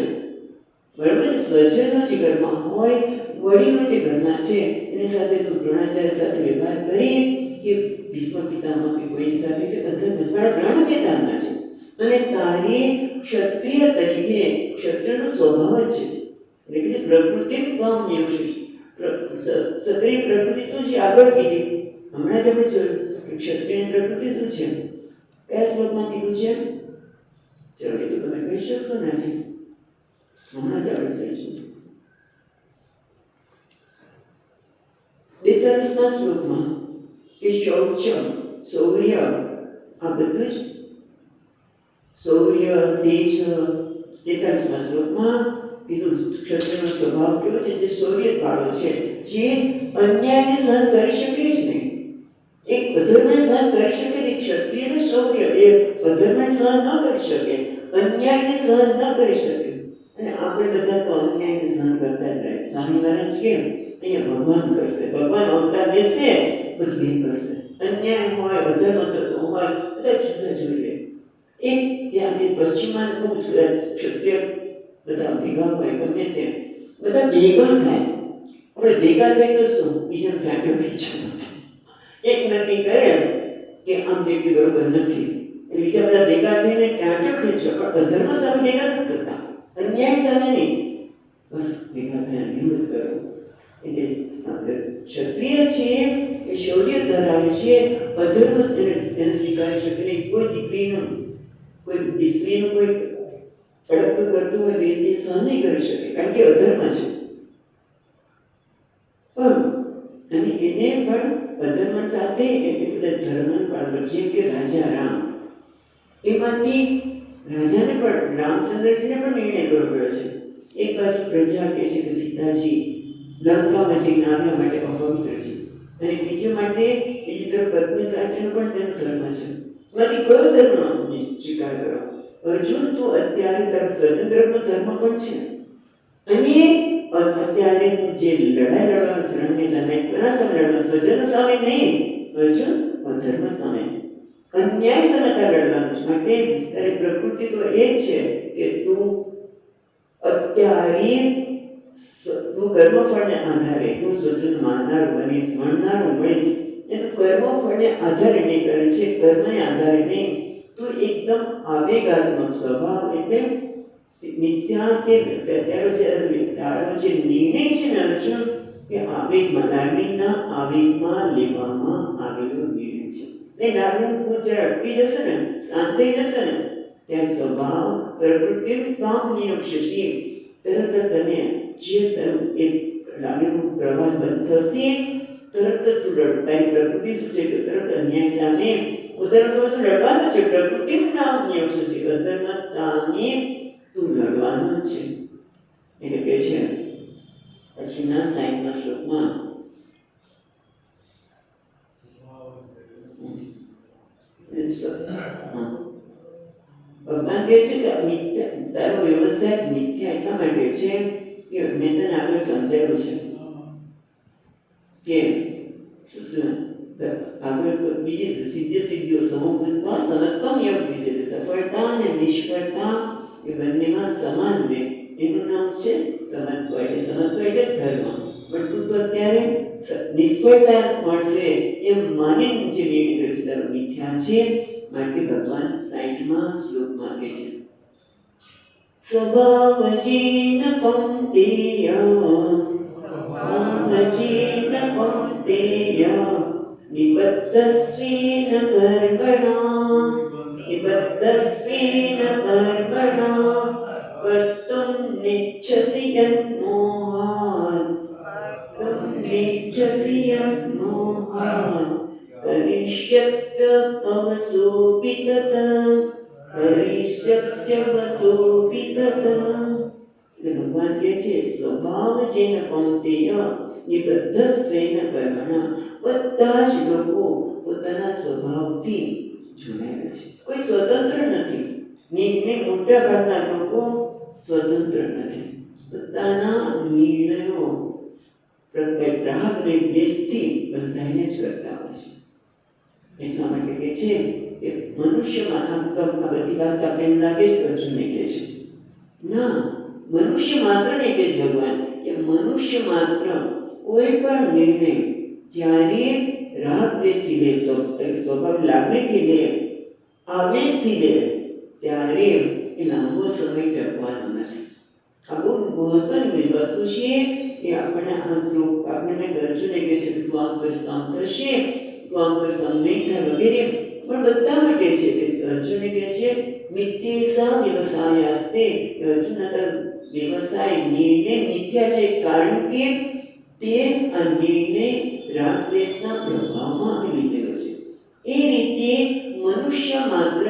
બરાબર? સ્વજનો જે ઘરમાં હોય, વડીલો જે ઘરમાં છે એની સાથે તું દ્રોણાચાર્ય સાથે વ્યવહાર કરી કે ભીષ્મ પિતામહ કે કોઈની સાથે તે અધર્મ છે. મારા દ્રોણ મેદાનમાં છે અને તારી ક્ષત્રિય તરીકે ક્ષત્રિયનો સ્વભાવ જ છે, એટલે કે પ્રકૃતિ પામ્યો છે. ક્ષત્રિય પ્રકૃતિ શું છે? આગળ કીધી, હમણાં જ આપણે જોયું કે ક્ષત્રિય પ્રકૃતિ શું છે? કયા શ્લોકમાં કીધું છે? ચલો એ તો તમે કહી શકશો ને? છે હમણાં જ આપણે જોઈશું 42મા શ્લોકમાં કે શૌચમ, શૌર્ય, આ બધું જ શૌર્ય, તેજ. 43મા શ્લોકમાં કીધું ક્ષત્રિયનો સ્વભાવ કેવો છે? જે શૌર્ય વાળો છે, જે અન્યાયને સહન કરી શકે જ નહીં. એક અધર્મને સહન કરી શકે નહીં. ક્ષત્રિયનું શૌર્ય એ અધર્મને સહન ન કરી શકે, અન્યાયને સહન ન કરી શકે. અને આપણે બધા તો અન્યાયને સહન કરતા જ રહે. સ્વામી મહારાજ કેમ અહીંયા ભગવાન કરશે, ભગવાન અવતાર લેશે, બધું એ કરશે. અન્યાય હોય, અધર્મ થતો હોય, બધા જુદા જોઈએ. એક ત્યાં પશ્ચિમમાં બહુ જુદા ક્ષત્રિય બધા ભેગા હોય, ગમે તે બધા ભેગા થાય. આપણે ભેગા થાય તો શું? બીજાને ફાટ્યો ખીચવાનું. એક નક્કી કરે કે આમ વ્યક્તિ બરોબર નથી, એટલે બીજા બધા ભેગા થઈને ટાંટ્યો ખેંચો, પણ અધર્મ સામે ભેગા નથી કરતા, અન્યાય સામે નહીં. બસ ભેગા થયા વિરોધ કરો. એટલે ક્ષત્રિય છે એ શૌર્ય ધરાવે છે, અધર્મ એને સ્વીકારી શકે નહીં. કોઈ દીકરીનું કોઈ અડપ કરતું હોય તો એ સહન નહીં કરી શકે, કારણ કે અધર્મ છે. અને એને પણ અધર્મ સાથે એટલે બધા ધર્મનું પાલન, જેમ કે રાજા રામ, એમાંથી રાજાને પણ રામચંદ્રજીને પણ નિર્ણય કરવો પડ્યો છે. એક બાજુ પ્રજા કહે છે કે સીતાજી લંકામાં જઈને આવ્યા માટે અપવિત્ર છે, અને બીજી માટે બીજી તરફ પત્ની કાઢીનો પણ તેનો ધર્મ છે. એમાંથી કયો ધર્મ સ્વીકાર કરો? અર્જુન, તો અત્યારે તારો સ્વતંત્રનો ધર્મ પણ છે, અને અત્યારે તું જે લડાઈ લડવાનું છે રણ મેદાનમાં, કોના સામે લડવાનું? સ્વજનો સામે નહીં અર્જુન, અધર્મ સામે, અન્યાય સામે તારે લડવાનું છે. માટે તારી પ્રકૃતિ તો એ છે કે તું અત્યારે તું કર્મફળને આધારે તું સ્વજન માનનાર બનીશ, મળનારો મળીશ. એ તું કર્મફળને આધારે નહીં કરે છે, કર્મને આધારે નહીં. તું એકદમ આવેગાત્મક સ્વભાવ, એટલે મિથ્યા તે તારો જે નિર્ણય છે ને અર્જુન, કે આવેગમાં, લાગણીના આવેગમાં લેવામાં આવેલો નિર્ણય છે. એ લાગણી તું જ્યારે અટકી જશે ને, શાંત થઈ જશે ને, ત્યાં સ્વભાવ પ્રકૃતિ કામ નિરક્ષશી, તરત તને જે તરફ એ લાગણીનો પ્રવાહ બંધ થશે, તરત તું તારી પ્રકૃતિ શું છે કે તરત અન્યાય સામે ઉદાહરણ સમજ લડવાનું છે. પ્રકૃતિનું નામ નિરક્ષશી, અધર્મ સામે તું લડવાનું છે. એટલે કે છે પછીના 60મા શ્લોકમાં ભગવાન કહે છે કે તારો વ્યવસાય મિથ્યા એટલા માટે છે કે મેં તને આગળ સમજાવ્યું છે કે આગળ બીજી સિદ્ધિઓ સમભૂતમાં સનત્તમ યોગ્ય છે. સફળતા અને નિષ્ફળતા એ બંનેમાં સમાન રહે એનું નામ છે સમત્વ. એટલે સમત્વ એટલે ધર્મ. પણ તું તો અત્યારે નિષ્ફળતા મળશે એમ માનીને જે નિર્ણય છે તારો મિથ્યા છે. માટે ભગવાન 60માં શ્લોક માંગે છે સ્વભાવજેન કૌંતેય સ્વભાવજેન કૌંતેય નિબદ્ધસ્વેન કર્મણા કર્તું નેચ્છસि યન્મોહાत् કરિષ્યત્ય અવસોऽપि તત. ભગવાન કહે છે સ્વભાવ જેન કૌંતેય નિબદ્ધસ્વેન કર્મણા. બધા જ લોકો પોતાના સ્વભાવથી જોડાયેલા છે. કોઈ સ્વતંત્ર નથી. નિર્ણય મોટા ભાગના લોકો સ્વતંત્ર નથી. પોતાના નિર્ણયો રાગ અને દ્વેષથી બંધાઈને જ કરતા હોય છે. એટલા માટે કહે છે કે મનુષ્યમાં આ બધી વાત આપણે એમ લાગે છે અર્જુનને કહે છે ના, મનુષ્ય માત્રને કહે છે ભગવાન કે મનુષ્ય માત્ર કોઈ પણ નિર્ણય જ્યારે રાગ દ્વેષથી લે, સ્વભાવ લાગણીથી લે, આવેગથી લે, ત્યારે એ લાંબો સમય ટકવાનો નથી. આ બહુ મહત્વની વસ્તુ છે. એ આપણને આ શ્લોક આપણને અર્જુને કહે છે કે તું આમ કરશે, આમ કરશે, તું આમ કરશે, આમ નહીં થાય વગેરે. પણ બધા માટે છે કે અર્જુને કહે છે મિથ્યેષા વ્યવસાયાસ્તે. અર્જુન વ્યવસાય નિર્ણય મિથ્યા છે કારણ કે તે આ નિર્ણય રાગ દ્વેષના પ્રભાવમાં લીધેલો છે. એ રીતે મનુષ્ય માત્ર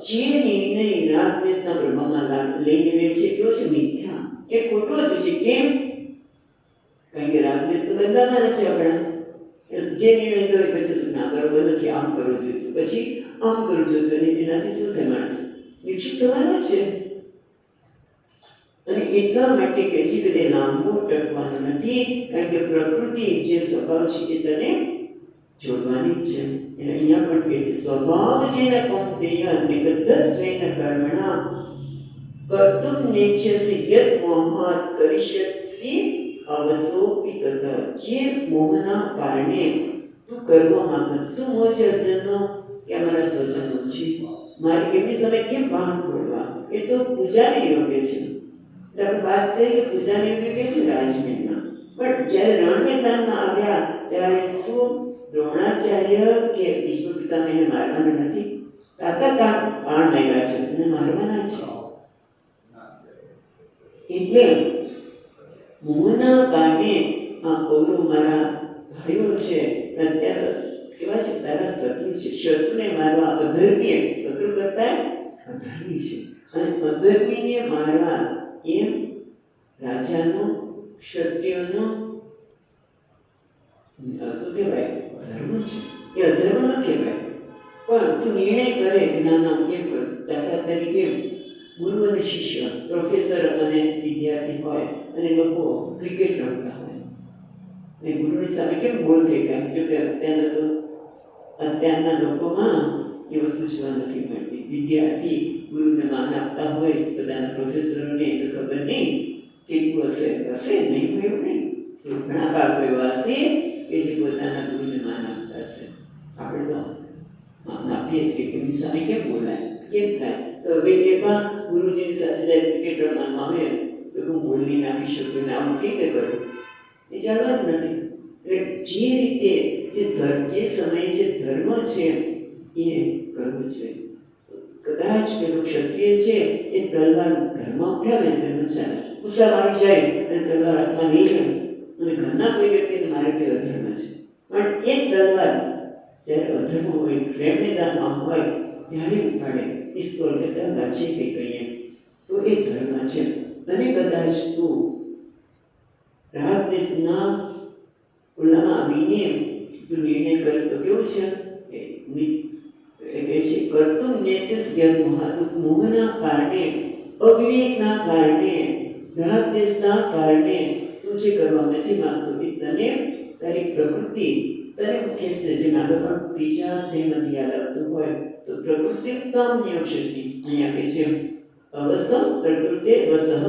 જે નિર્ણય રાગ દ્વેષના પ્રભાવમાં લઈને લે છે કેવો છે મિથ્યા. એ ખોટો જ છે. કેમ? કારણ કે રાગ દ્વેષ તો બદલાવાના છે આપણા. જે નિર્ણય તો પછી ના બરોબર નથી, આમ કરવું જોઈએ, પછી આમ કરવું જોઈએ. એનાથી શું થાય? માણસ વિકસિત થવાનો છે. અને એટલા માટે કહે છે કે તે લાંબો ટકવાનો નથી. કારણ કે પ્રકૃતિ જે સ્વભાવ છે એ તને જોડવાની જ છે. એટલે અહીંયા પણ કહે છે સ્વભાવ જેન કૌંતેય નિબદ્ધસ્વેન કર્મણા કર્તું નેચ્છસि યત મોહાत् કરિષ્યસि અવસોऽપि તત. જે મોહના કારણે તું કરવા માંગતો. શું મોહ છે અર્જુનનો? કે અમારા સ્વજનો છે, મારી એમની સમય કેમ બહાર બોલવા? એ તો પૂજાને યોગ્ય છે. આપણે વાત કરી કે પૂજાને યોગ્ય કે છે રાજમહેલમાં. પણ જ્યારે રણ મેદાનમાં આવ્યા ત્યારે શું દ્રોણાચાર્ય કે ભીષ્મ પિતામહ એને મારવાના નથી? તાકાત બાણ માર્યા છે, એને મારવાના છે. એટલે મોહના કારણે આ કૌરવ મારા ભાઈઓ છે, અત્યારે કેવા છે? તારા શત્રુ છે. શત્રુને મારવા અધર્મીય, શત્રુ કરતા અધર્મી છે. અને અધર્મીને મારવા એમ રાજાનો, ક્ષત્રિયોનો શું કહેવાય? ધર્મ છે. એ અધર્મ ન કહેવાય. પણ તું નિર્ણય કરે કે ના ના કેમ કરું? દાખલા તરીકે ગુરુ અને શિષ્ય, પ્રોફેસર અને વિદ્યાર્થી હોય અને લોકો ક્રિકેટ રમતા હોય અને ગુરુની સામે કેમ બોલ ફેંકાય? કે અત્યારના લોકોમાં એ વસ્તુ જોવા નથી મળતી. વિદ્યાર્થી ગુરુને માન આપતા હોય, પોતાના પ્રોફેસરોને તો ખબર નહીં કેટલું હશે નહીં હોય એવું નહીં. ઘણા બાળકો એવા હશે કે જે પોતાના ગુરુને માન આપતા હશે. આપણે તો માન આપીએ જ કે એમની સામે કેમ બોલાય, કેમ થાય? તો હવે એમાં ગુરુજીની સાથે જ્યારે ક્રિકેટ રમવામાં આવે તો હું બોલી નાખી શકું ને આમ કઈ રીતે કરું? એ ચાલવાનું નથી. એટલે જે રીતે જે સમયે જે ધર્મ છે એ કરવું છે. કદાચ પેલો ક્ષત્રિય છે એ તલવાર ઘરમાં ઉઠાવે ધર્મ ચાલે, ગુસ્સા આવી જાય અને તલવાર હાથમાં લઈ લે અને ઘરના કોઈ વ્યક્તિને મારે તે અધર્મ છે. પણ એ તલવાર જ્યારે અધર્મ હોય, પ્રેમ મેદાનમાં હોય ત્યારે ઉપાડે. પિસ્તોલ કે તલવાર છે કે કહીએ તો એ ધર્મ છે. અને કદાચ તું રાગ દેશના ઓલામાં આવીને તું નિર્ણય કરીશ તો કેવું છે? એ કહે છે કરતું નેસિસ મોહના કારણે, અવિવેકના કારણે, ધનાદેશના કારણે તું જે કરવા નથી માંગતો એ તને તારી પ્રકૃતિ તને કહે છે. જે આગળ પણ ત્રીજા તેમાંથી યાદ આવતું હોય તો પ્રકૃતિ કામન્યોક્ષસી અહીંયા કહે છે અવસમ પ્રકૃતે વસહ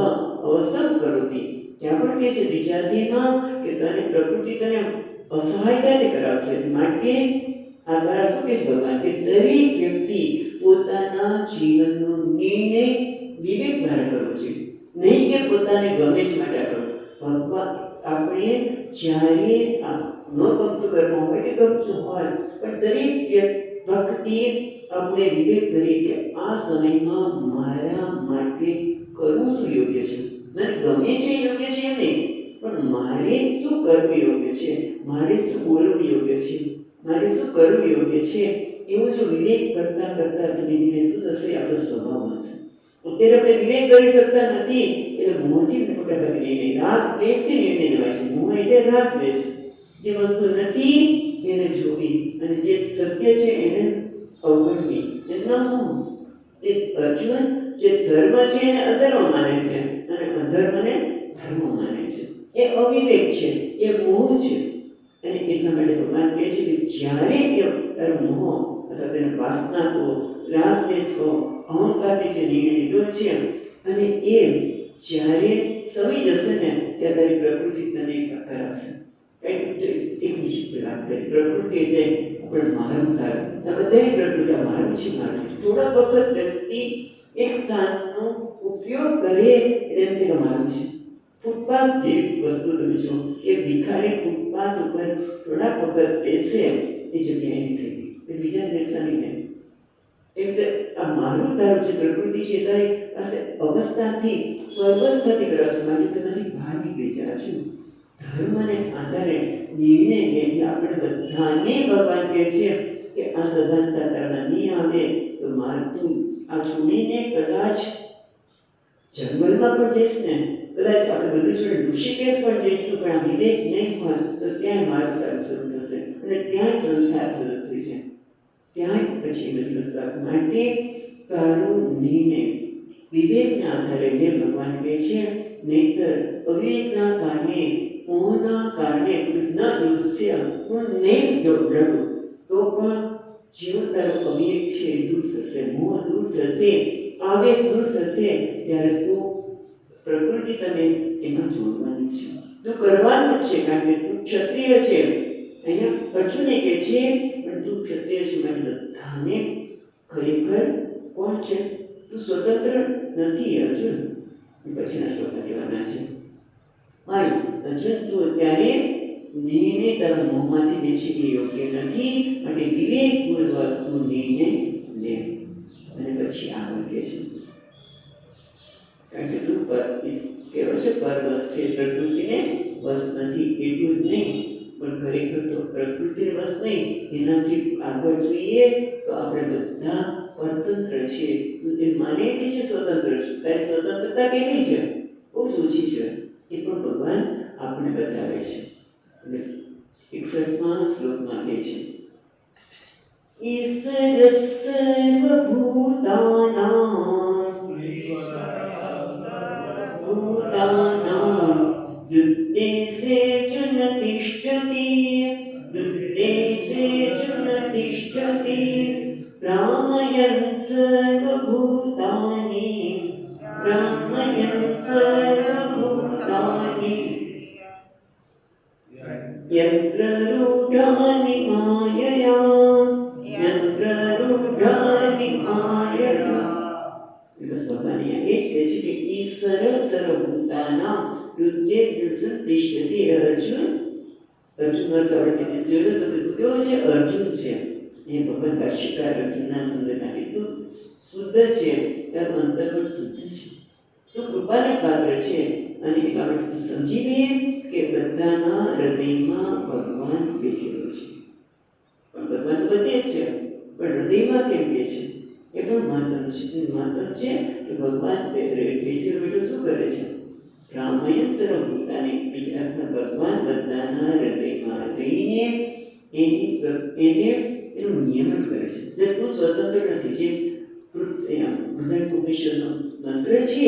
અવસમ કરોતી. ત્યાં પણ કહે છે ત્રીજા અધ્યાયમાં કે તને પ્રકૃતિ તને અસહાયતાથી કરાવશે. માટે આ દ્વારા શું કહે છે ભગવાન કે દરેક વ્યક્તિ પોતાના જીવનનો નિર્ણય વિવેક દ્વારા કરવો જોઈએ, નહીં કે પોતાને ગમે છે માટે કરવો. ભગવાન આપણે જ્યારે ન ગમતું કર્મ હોય કે ગમતું હોય પણ દરેક વખતે આપણે વિવેક કરીએ કે આ સમયમાં મારા માટે કરવું શું યોગ્ય છે. મને ગમે છે યોગ્ય છે એમ નહીં, પણ મારે શું કરવું યોગ્ય છે, મારે શું બોલવું યોગ્ય છે, મારે શું કરવું યોગ્ય છે. એવું જો વિવેક કરતાં કરતાં ધીમે ધીમે શું થશે, આપણો સ્વભાવ બનશે. અત્યારે આપણે વિવેક કરી શકતા નથી એટલે મોહથી મોટા ભાગે નિર્ણય, રાગ દ્વેષથી નિર્ણય લેવાય છે. મોહ એટલે રાગ દ્વેષ. જે વસ્તુ નથી એને જોવી અને જે સત્ય છે એને અવગણવી, એના મોહ. જે અર્જુન જે ધર્મ છે એને અધર્મ માને છે અને અધર્મને ધર્મ માને છે. એ અવિવેક છે, એ મોહ છે. અને એટલા માટે ભગવાન કહે છે કે જ્યારે એ તારો મોહ અથવા તેને વાસના કહો, રાગ દ્વેષ કહો, અહંકારથી જે નિર્ણય લીધો છે અને એ જ્યારે સમી જશે ને ત્યાં તારી પ્રકૃતિ તને કરાવશે. એક બીજી વાત કરી, પ્રકૃતિ એટલે પણ મારું તારું, આ બધાની પ્રકૃતિ મારું છે મારું. થોડા વખત વ્યક્તિ એક સ્થાનનો ઉપયોગ કરે એટલે તે મારું છે. ફૂટપાથ જે વસ્તુ તમે જો કે ભિખારી ફૂટપાથ ઉપર થોડાક વખત બેસે એ જગ્યાએ થઈ ગઈ, એ બીજા બેસવાની નહીં. એટલે આ મારું તારું જે પ્રકૃતિ છે તારી પાસે અવસ્થાથી અવસ્થાથી કરાશે. માટે તમારી બહાર નીકળી જાય છે. ધર્મને આધારે નિર્ણય લઈને આપણે બધાને ભગવાન કહે છે કે આ સભાનતા તારા નહીં આવે તો તું આ છોડીને કદાચ જંગલમાં પણ જઈશ ને, કદાચ આપણે બધું જોડે ઋષિકેશ પણ જઈશું, પણ આ વિવેક નહીં હોય તો ત્યાં મારું તારું શરૂ થશે અને ત્યાં સંસાર શરૂ થઈ છે. ત્યાં પછી બધી વસ્તુ માટે તારો નિર્ણય વિવેકના આધારે જે ભગવાન કહે છે. નહીતર અવિવેકના કારણે, મોહના કારણે ન યુષ્ય હું નહીં જો લડું તો પણ જેવો તારો અવિવેક છે દૂર થશે, મોહ દૂર થશે, આવેગ દૂર થશે, ત્યારે તું પ્રકૃતિ તને એમાં જોડવાની છે, તું કરવાનું જ છે. કારણ કે તું ક્ષત્રિય છે. અહીંયા અર્જુને કહે છે પણ તું ક્ષત્રિય છે માટે બધાને ખરેખર કોણ છે, તું સ્વતંત્ર નથી અર્જુન. પછીના શ્લોકમાં કહેવાના છે પણ અર્જુન તું અત્યારે નિર્ણય તારા મોહમાંથી લે છે એ યોગ્ય નથી. માટે વિવેકપૂર્વક તું નિર્ણય લે. અને પછી આગળ કહે છે કારણ કે તું કેવો છે પરવશ છે, પ્રકૃતિને વશ નથી. એટલું જ નહીં પણ ખરેખર તો પ્રકૃતિને વશ નહીં, એનાથી આગળ જોઈએ તો આપણે બધા પરતંત્ર છીએ. તું એ માને કે છે સ્વતંત્ર છે, તારી સ્વતંત્રતા કેવી છે, બહુ જ ઓછી છે. એ પણ ભગવાન આપણે બતાવે છે. 61મા શ્લોકમાં કહે છે ઈશ્વર સર્વભૂતાનાં યુદ્ધેશે જન તિષ્ઠતિ, યુદ્ધેશે જન તિષ્ઠતિ, ભ્રામયન સર્વભૂતાની, ભ્રામયન સર્વભૂતાની, યંત્રરૂઢાનિ માયયા, યંત્રરૂઢાનિ માયયા. બસ ભગવાન એ જ કહે છે કે ઈશ્વર સર્વભૂતાનાં યુદ્ધેષુ તિષ્ઠતિ. અર્જુન અર્થ આવડતી જોયું તો તું કેવો છે, અર્જુન છે. એ ભગવાન ભાષ્યકાર અર્જુનના સંદર્ભમાં એટલું શુદ્ધ છે, તારું અંતર્ગત શુદ્ધ છે, તું કૃપાને પાત્ર છે. અને એટલા માટે તું સમજી લે કે બધાના હૃદયમાં ભગવાન બેઠેલો છે. પણ ભગવાન તો બધે જ છે, પણ હૃદયમાં કેમ કે છે એ પણ મહત્વનું છે. મહત્વ છે કે ભગવાન બેઠેલો શું કરે છે, રામાયણ સર્વભૂતાની ભગવાન બધાના હૃદયમાં રહીને એને એનું નિયમન કરે છે. એટલે તું સ્વતંત્ર નથી. જે બૃહદારણ્યક ઉપનિષદનો મંત્ર છે,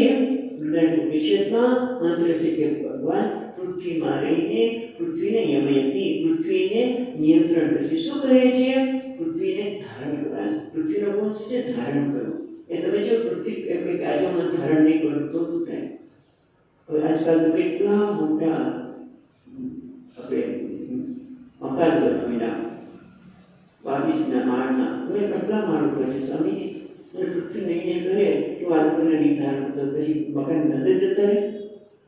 બૃહદારણ્યક ઉપનિષદમાં મંત્ર છે કે ભગવાન પૃથ્વીમાં રહીને પૃથ્વીને યમયતી, પૃથ્વીને નિયંત્રણ કરે છે. શું કરે છે? પૃથ્વીને ધારણ કરવાનું. પૃથ્વીનો ગુણ શું છે? ધારણ કરવું. એ તમે જો પૃથ્વી એમ કે આજે હું ધારણ નહીં કરું તો શું થાય? હવે આજકાલ તો કેટલા મોટા આપણે મકાન બનાવીના 22ના માળના, હવે કેટલા માળ ઉપર છે સ્વામીજી, અને પૃથ્વી નહીં કરે તો આ લોકોને નહીં ધારણ તો પછી મકાન અંદર જતા રહે.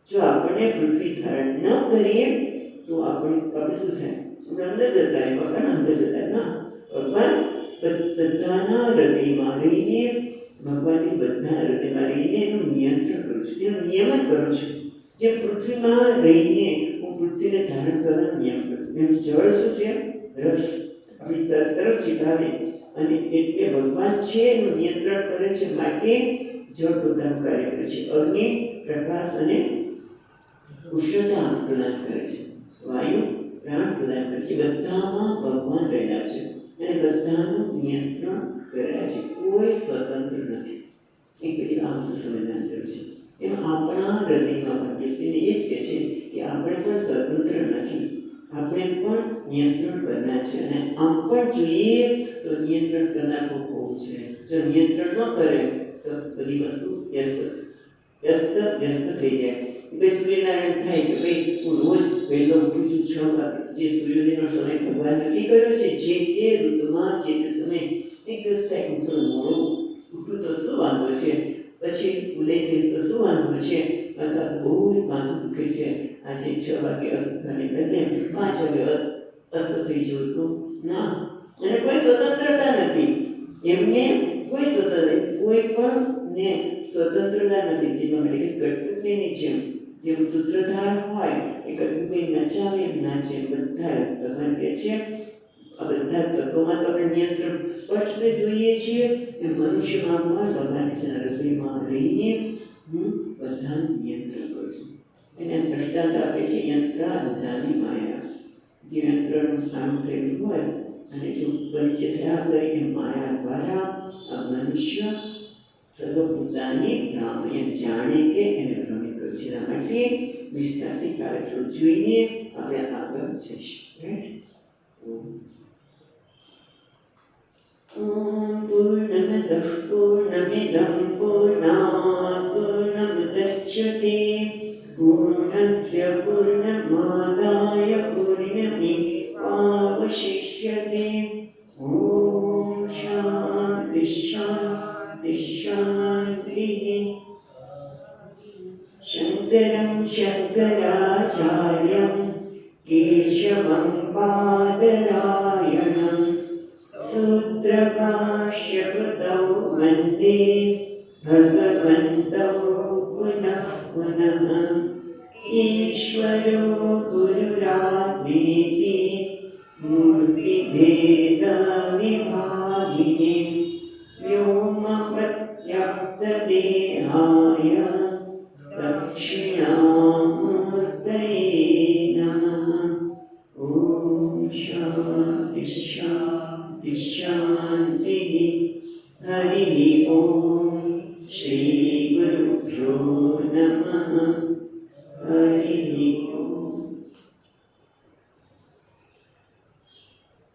જો આપણને પૃથ્વી ધારણ ન કરીએ તો આપણે શું થાય? આપણે અંદર જતા રહે, મકાન અંદર જતા ના. ભગવાન બધાના હૃદયમાં રહીને, ભગવાનની બધા હૃદયમાં રહીને એનું નિયંત્રણ કરું છું, એનું નિયમન કરું છું. જે પૃથ્વીમાં રહીને હું પૃથ્વીને ધારણ કરવાનો નિયમ કરું. એમ જળ શું છે? રસ, આપણી તરસ છીપાવે, અને એટલે ભગવાન છે એનું નિયંત્રણ કરે છે. માટે જળ પોતાનું કાર્ય કરે છે. અગ્નિ પ્રકાશ અને ઉષ્ણતા પ્રદાન કરે છે. વાયુ પ્રાણ પ્રદાન કરે છે. બધામાં ભગવાન રહેલા છે અને બધાનું નિયંત્રણ કર્યા છે. કોઈ સ્વતંત્ર નથી. એક બધી આ વસ્તુ સમજવાની જરૂર છે. એમ આપણા હૃદયમાં પણ બેસીને એ જ કહે છે કે આપણે પણ સ્વતંત્ર નથી, આપણે પણ નિયંત્રણ કરનાર છે. અને આમ પણ જોઈએ તો નિયંત્રણ કરનાર ખૂબ હોવું છે. જો નિયંત્રણ ન કરે તો બધી વસ્તુ વ્યસ્ત થઈ જાય. ભાઈ સૂર્યનારાયણ થાય કે ભાઈ હું રોજ વહેલો ઉઠું છું 6 વાગે, જે સૂર્યોદયનો સમય ભગવાન નક્કી કર્યો છે, જે તે ઋતુમાં જે તે સમય. એક દિવસ થાય હું થોડું મોડું ઉઠું તો શું વાંધો છે? પછી ઉદય થઈશ તો શું વાંધો છે? અથવા તો બહુ જ માથું દુખે છે, આજે 6 વાગે અસ્ત થવાની બદલે 5 વાગે અસ્ત થઈ જવું તો ના. અને કોઈ સ્વતંત્રતા નથી એમને, કોઈ પણ ને સ્વતંત્રતા નથી. જેમાં મને કે કઠપુતળીની જેમ જેવું સૂત્રધાર હોય એ કઠપુતળી નચાવે એમ નાચે. બધા ભગવાન કહે છે આ બધા તત્વોમાં તો આપણે નિયંત્રણ સ્પષ્ટ જોઈએ છીએ. એ મનુષ્યમાં પણ ભગવાન છે હૃદયમાં રહીને હું બધાનું નિયંત્રણ કરું છું. એને દ્રષ્ટાંત આપે છે યંત્રાધાની માયા. જે યંત્રનું કામ થયેલું હોય અને જો પરિચય થયા કરે એ માયા દ્વારા આ મનુષ્ય સર્વભૂતાની ભ્રામયન જાણે કે એને ભ્રમિત કર્યું છે. એના માટે વિસ્તારથી કાર્યક્રમ જોઈને આપણે આગળ જઈશું. પૂર્ણમદઃ પૂર્ણમિદં પૂર્ણાત પૂર્ણમુદચ્યતે પૂર્ણસ્ય પૂર્ણમાદાય પૂર્ણમેવાવશિષ્યતે. ઓમ શાંતિ શાંતિ શાંતિ. શંકરં શંકરાચાર્યં કેશવં બાદરાયણં સૂત્રભાષ્યકૃતૌ વંદે ભગવन्तौ પુનઃ પુનઃ. ઈશ્વરો ગુરુરાત્મેતિ મૂર્તિભેદવિભાગિને વ્યોમવદ્વ્યાપ્તદેહાય દક્ષિણામૂર્તયે નમઃ. ઓમ શાંતિ શાંતિ શાંતિ. હરિ ઓમ. શ્રી